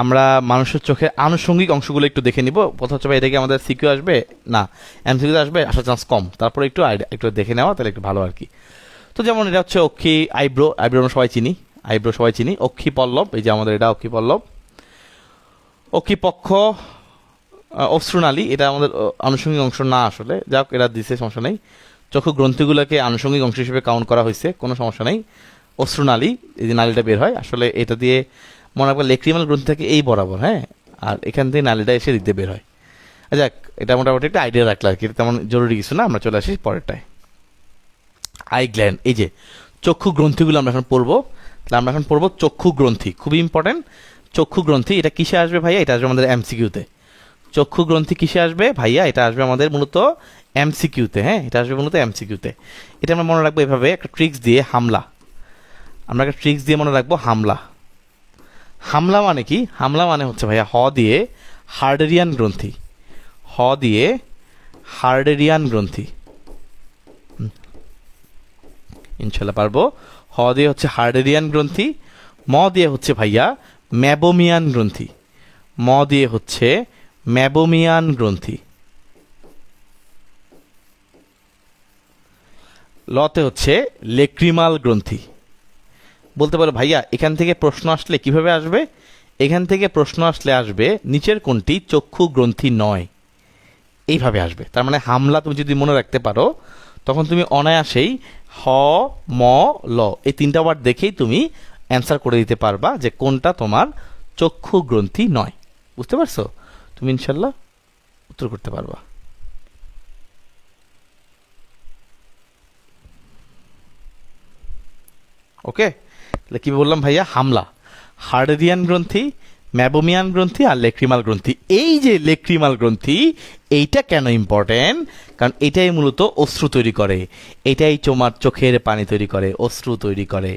আমরা মানুষের চোখের আনুষঙ্গিক অংশগুলো একটু দেখে নিব। প্রথম হচ্ছে ভাই, এটা কি আমাদের সিকিউ আসবে? না, এমসিকিউ আসবে, আসার চান্স কম। তারপরে একটু একটু দেখে নেওয়া তাহলে একটু ভালো আর কি। তো যেমন এটা হচ্ছে অক্ষি, আইব্রো, আইব্রো আমরা সবাই চিনি, আইব্রো সবাই চিনি। অক্ষি পল্লব, এই যে আমাদের এটা অক্ষি পল্লব। অক্ষি পক্ষ, অশ্রুনালী, এটা আমাদের আনুষঙ্গিক অংশ না আসলে, যাক এটা দিছে, সমস্যা নেই। চক্ষু গ্রন্থিগুলোকে আনুষঙ্গিক অংশ হিসেবে কাউন্ট করা হয়েছে, কোনো সমস্যা নেই। অশ্রুনালী, এই যে নালীটা বের হয়, আসলে এটা দিয়ে মনে রাখবে লেক্রিমাল গ্রন্থি থাকে এই বরাবর, হ্যাঁ, আর এখান থেকে নালীটা এসে দিক দিয়ে বের হয়। যাক, এটা মোটামুটি একটা আইডিয়া রাখলে আর কি, তেমন জরুরি কিছু না। আমরা চলে আসি পরেরটায়। আই গ্ল্যান্ড, এই যে চক্ষু গ্রন্থিগুলো আমরা এখন পড়বো। তাহলে আমরা এখন পড়বো চক্ষু গ্রন্থি, খুবই ইম্পর্টেন্ট। চক্ষু গ্রন্থি এটা কিসে আসবে ভাইয়া? এটা আসবে আমাদের এমসিকিউতে। চক্ষু গ্রন্থি কিসে আসবে ভাইয়া? এটা আসবে আমাদের মূলত এমসিকিউতে। হ্যাঁ, এটা আসবে মূলত এমসিকিউতে। এটা আমরা মনে রাখবো এভাবে, একটা ট্রিক্স দিয়ে, হামলা। আমরা একটা ট্রিক্স দিয়ে মনে রাখবো হামলা। হামলা মানে কি? হামলা মানে হচ্ছে ভাইয়া হ দিয়ে হার্ডেরিয়ান গ্রন্থি, হ দিয়ে হার্ডেরিয়ান গ্রন্থি। ইনশাল্লাহ পারবো। হ দিয়ে হচ্ছে হার্ডেরিয়ান গ্রন্থি, ম দিয়ে হচ্ছে ভাইয়া ম্যাবোমিয়ান গ্রন্থি, ম দিয়ে হচ্ছে ম্যাবোমিয়ান গ্রন্থি। লতে হচ্ছে লেক্রিমাল গ্রন্থি। বলতে পারো ভাইয়া এখান থেকে প্রশ্ন আসলে কিভাবে আসবে? এখান থেকে প্রশ্ন আসলে আসবে নিচের কোনটি চক্ষু গ্রন্থি নয়, এইভাবে আসবে। তার মানে হামলা তুমি যদি মনে রাখতে পারো, তখন তুমি অনায়াসেই হ, ম, ল এই তিনটা ওয়ার্ড দেখেই তুমি অ্যান্সার করে দিতে পারবা যে কোনটা তোমার চক্ষু গ্রন্থি নয়। বুঝতে পারছো? তুমি ইনশাল্লাহ উত্তর করতে পারবা। ওকে, তাহলে কি বললাম ভাইয়া? হামলা, হার্ডেরিয়ান গ্রন্থি, ম্যাবোমিয়ান গ্রন্থি আর লেক্রিমাল গ্রন্থি। এই যে লেক্রিমাল গ্রন্থি, এইটা কেন ইম্পর্টেন্ট? কারণ এটাই মূলত অশ্রু তৈরি করে, এটাই তোমার চোখের পানি তৈরি করে, অশ্রু তৈরি করে।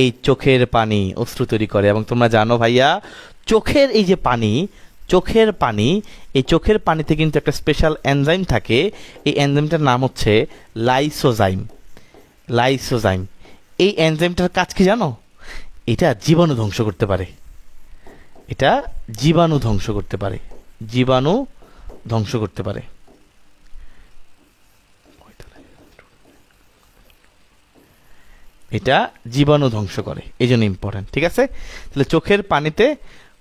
এই চোখের পানি অশ্রু তৈরি করে। এবং তোমরা জানো ভাইয়া, চোখের এই যে পানি, চোখের পানি, এই চোখের পানিতে কিন্তু একটা স্পেশাল এনজাইম থাকে। এই এনজাইমটার নাম হচ্ছে লাইসোজাইম। লাইসোজাইম, এই এনজাইমটার কাজ কি জানো? এটা জীবাণু ধ্বংস করতে পারে, এটা জীবাণু ধ্বংস করতে পারে, জীবাণু ধ্বংস করতে পারে। এটা জীবাণু ধ্বংস করে, এই জন্য ইম্পর্টেন্ট। ঠিক আছে, তাহলে চোখের পানিতে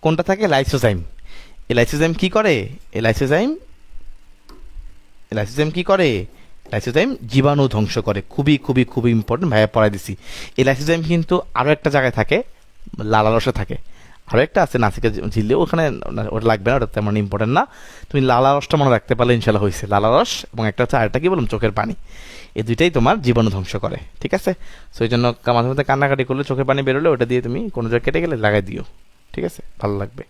কোনটা থাকে? লাইসোজাইম। এই লাইসোজাইম কি করে? এই লাইসোজাইম, লাইসোজাইম কি করে? লাইসোজাইম জীবাণু ধ্বংস করে। খুবই খুবই খুবই ইম্পর্টেন্ট, ভাইয়া পড়াই দিছি। এই লাইসোজাইম কিন্তু আরও একটা জায়গায় থাকে, লালারসে থাকে। আরও একটা আছে নাসিকা ঝিল্লি, ওখানে ওটা লাগবে না, ওটা তেমন ইম্পর্টেন্ট না। তুমি লালারসটা মনে রাখতে পারলে ইনশাল্লাহ হয়েছে। লালারস এবং একটা হচ্ছে আরেকটা কি বললাম, চোখের পানি। এই দুইটাই তোমার জীবাণু ধ্বংস করে। ঠিক আছে, সো এই জন্য মাঝে মধ্যে কান্নাকাটি করলে, চোখের পানি বেরোলে ওটা দিয়ে তুমি কোনো জায়গায় কেটে গেলে লাগাই দিও। ঠিক আছে, ভালো লাগবে,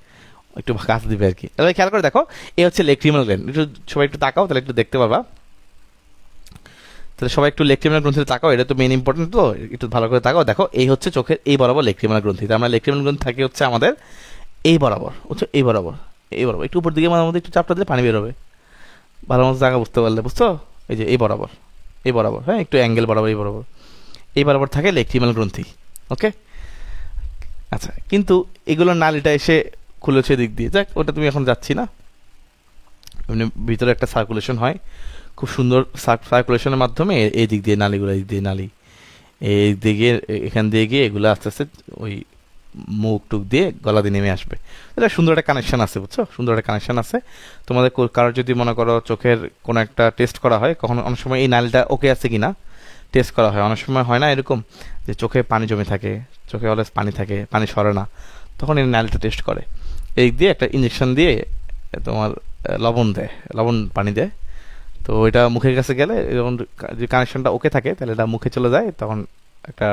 একটু কাজ দিবে আর কি। তাহলে খেয়াল করে দেখো, এই হচ্ছে লেক্রিমাল গ্ল্যান্ড। একটু সবাই একটু তাকাও, তাহলে একটু দেখতে পারবা। তাহলে সবাই একটু লেক্রিমাল গ্রন্থিতে তাকাও, এটা তো মেন ইম্পর্টেন্ট, তো একটু ভালো করে তাকাও। দেখো, এই হচ্ছে চোখের এই বরাবর লেক্রিমাল গ্রন্থি। আমরা লেক্রিমাল গ্রন্থি থাকে হচ্ছে আমাদের এই বরাবর, হচ্ছে এই বরাবর, এই বরাবর। একটু উপর দিকে মাঝে মধ্যে একটু চাপটা দিলে পানি বেরোবে, ভালো মতো জায়গা বুঝতে পারলে, বুঝছো? এই যে এই বরাবর, এই বরাবর, হ্যাঁ, একটু অ্যাঙ্গেল বরাবর, এই বরাবর, এই বরাবর থাকে লেক্রিমাল গ্রন্থি। ওকে, আচ্ছা, কিন্তু এগুলোর নালিটা এসে খুলেছে দিক দিয়ে, যাক ওটা তুমি এখন যাচ্ছি না। এমনি ভিতরে একটা সার্কুলেশন হয়, খুব সুন্দর সার্কুলেশনের মাধ্যমে এই দিক দিয়ে নালিগুলো, এই দিক দিয়ে নালি, এই দিকে এখান দিয়ে গিয়ে এগুলো আস্তে আস্তে ওই মুখ টুক দিয়ে গলা দিয়ে নেমে আসবে। এটা সুন্দর একটা কানেকশন আছে, বুঝছো, সুন্দর একটা কানেকশন আছে। তোমাদের কারোর যদি মনে করো চোখের কোনো একটা টেস্ট করা হয়, কখনো অনেক সময় এই নালটা ওকে আছে কি না টেস্ট করা হয়। অনেক সময় হয় না এরকম যে চোখে পানি জমে থাকে, চোখে অলওয়েজ পানি থাকে, পানি সরে না, তখন এই নালটা টেস্ট করে। এই দিয়ে একটা ইঞ্জেকশন দিয়ে তোমার লবণ দেয়, লবণ পানি দেয়। তো এটা মুখের কাছে গেলে যখন যে কানেকশনটা ওকে থাকে তাহলে এটা মুখে চলে যায়, তখন একটা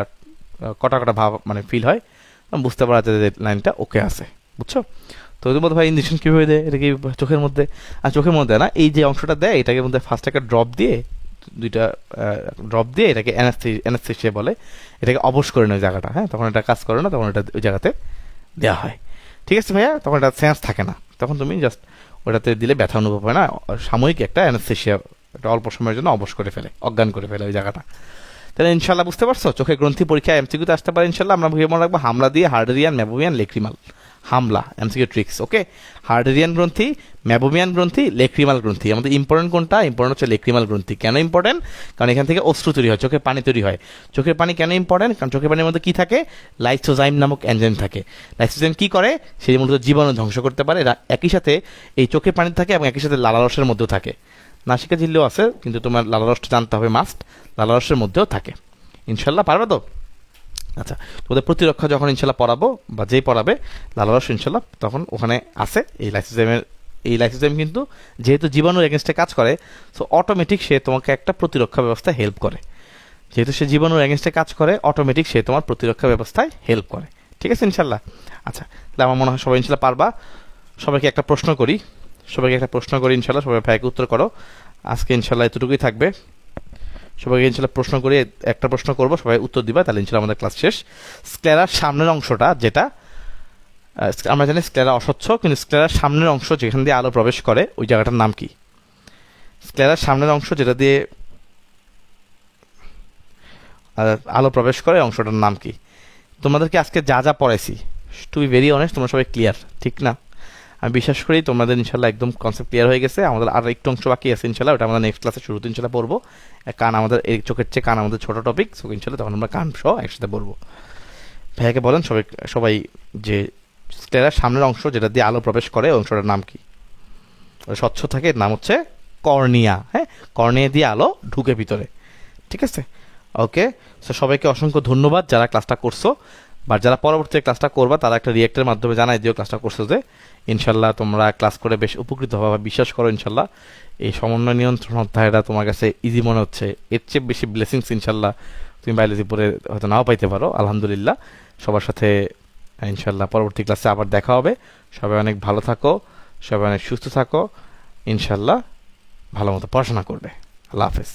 কটা কটা ভাব মানে ফিল হয়, তখন বুঝতে পারা যায় যে লাইনটা ওকে আছে, বুঝছো। তো ওদের মধ্যে ভাই ইঞ্জেকশন কীভাবে দেয়, এটা কি চোখের মধ্যে, আর চোখের মধ্যে না, এই যে অংশটা দেয় এটাকে মধ্যে ফার্স্ট একটা ড্রপ দিয়ে, দুইটা ড্রপ দিয়ে, এটাকে অ্যানাস্থেসিয়া বলে, এটাকে অবশ করে নেয় ওই জায়গাটা, হ্যাঁ, তখন এটা কাজ করে না, তখন এটা ওই জায়গাতে দেওয়া হয়। ঠিক আছে ভাইয়া, তখন এটা সেন্স থাকে না, তখন তুমি জাস্ট ওটাতে দিলে ব্যথা অনুভব হয় না, সাময়িক একটা অ্যানাস্থেসিয়া, একটা অল্প সময়ের জন্য অবশ করে ফেলে, অজ্ঞান করে ফেলে ওই জায়গাটা। তাহলে ইনশাল্লাহ বুঝতে পারছো, চোখের গ্রন্থি পরীক্ষা এমসিকিউতে আসতে পারে ইনশাল্লাহ। আমরা মনে রাখবো হামলা দিয়ে হার্ডেরিয়ান, ম্যাবোমিয়ান, লেক্রিমাল। হামলা এমসিকিউ ট্রিক্স, ওকে। হার্ডেরিয়ান গ্রন্থি, ম্যাবোমিয়ান গ্রন্থি, লেক্রিমাল গ্রন্থি। আমাদের ইম্পর্টেন্ট কোনটা? ইম্পর্টেন্ট হচ্ছে লেক্রিমাল গ্রন্থি। কেন ইম্পর্টেন্ট? কারণ এখান থেকে অশ্রু তৈরি হয়, চোখের পানি তৈরি হয়। চোখের পানি কেন ইম্পর্টেন্ট? কারণ চোখের পানির মধ্যে কি থাকে? লাইসোজাইম নামক এনজাইম থাকে। লাইসোজাইম কি করে? সে মূলত জীবাণু ধ্বংস করতে পারে। এরা একই সাথে এই চোখের পানি থাকে এবং একই সাথে লালারসের মধ্যেও থাকে। নাসিকা ঝিল্লিও আছে, কিন্তু তোমার লালারসটা জানতে হবে মাস্ট, লালারসের মধ্যেও থাকে। ইনশাল্লাহ পারবে তো? আচ্ছা, তোদের প্রতিরক্ষা যখন ইনশাল্লাহ পড়াবো বা যেই পড়াবে লালারস ইনশাল্লাহ তখন ওখানে আছে এই লাইসোজাইমের। এই লাইসোজাইম কিন্তু যেহেতু জীবাণুর এগেনস্টে কাজ করে, সো অটোমেটিক সে তোমাকে একটা প্রতিরক্ষা ব্যবস্থায় হেল্প করে। যেহেতু সে জীবাণুর এগেনস্টে কাজ করে, অটোমেটিক সে তোমার প্রতিরক্ষা ব্যবস্থায় হেল্প করে। ঠিক আছে ইনশাল্লাহ? আচ্ছা, তাহলে আমার মনে হয় সবাই ইনশাল্লাহ পারবা। সবাইকে একটা প্রশ্ন করি, ইনশাল্লাহ সবাই ভাইকে উত্তর করো। আজকে ইনশাল্লাহ এতটুকুই থাকবে। সবাইকে ইনশাল্লাহ প্রশ্ন করি, একটা প্রশ্ন করবো, সবাই উত্তর দিবা, তাহলে ইনশাল্লাহ আমাদের ক্লাস শেষ। স্ক্লেরার সামনের অংশটা যেটা আমরা জানি স্ক্লেরা অস্বচ্ছ, কিন্তু স্ক্লেরার সামনের অংশ যেখান দিয়ে আলো প্রবেশ করে ওই জায়গাটার নাম কি? স্ক্লেরার সামনের অংশ যেটা দিয়ে আলো প্রবেশ করে অংশটার নাম কি? তোমাদেরকে আজকে যা যা পড়াইছি, টু বি ভেরি অনেস্ট, তোমরা সবাই ক্লিয়ার, ঠিক না? আমি বিশ্বাস করি তোমাদের ইনশাল্লাহ একদম কনসেপ্ট ক্লিয়ার হয়ে গেছে। আমাদের আর একটু অংশ বাকি আছে ইনশাল্লাহ, ওটা আমরা নেক্সট ক্লাসে শুরুতে ইনশাল্লাহ পড়বো। কান আমাদের এই চোখের চেয়ে কান আমাদের ছোটো টপিক, সো ইনশাল্লাহ তখন আমরা কান সহ একসাথে পড়বো। ভাইয়াকে বলেন সবাই যে স্ক্লেরার সামনের অংশ যেটা দিয়ে আলো প্রবেশ করে ওই অংশটার নাম কি? স্বচ্ছ থাকে, এর নাম হচ্ছে কর্নিয়া। হ্যাঁ, কর্নিয়া দিয়ে আলো ঢুকে ভিতরে। ঠিক আছে, ওকে। সো সবাইকে অসংখ্য ধন্যবাদ যারা ক্লাসটা করছো, বা যারা পরবর্তীতে ক্লাসটা করবা তারা একটা রিয়েক্টের মাধ্যমে জানাই দিও ক্লাসটা করছো যে। ইনশাল্লাহ তোমরা ক্লাস করে বেশ উপকৃত হবা, বিশ্বাস করো ইনশাল্লাহ এই সমন্বয় নিয়ন্ত্রণ অধ্যায়টা তোমার কাছে ইজি মনে হচ্ছে। এর চেয়ে বেশি ব্লেসিংস ইনশাল্লাহ তুমি বায়োলজি পড়ে হয়তো নাও পাইতে পারো। আলহামদুলিল্লাহ, সবার সাথে ইনশাল্লাহ পরবর্তী ক্লাসে আবার দেখা হবে। সবাই অনেক ভালো থাকো, সবাই অনেক সুস্থ থাকো, ইনশাল্লাহ ভালো মতো পড়াশোনা করবে। আল্লাহ হাফেজ।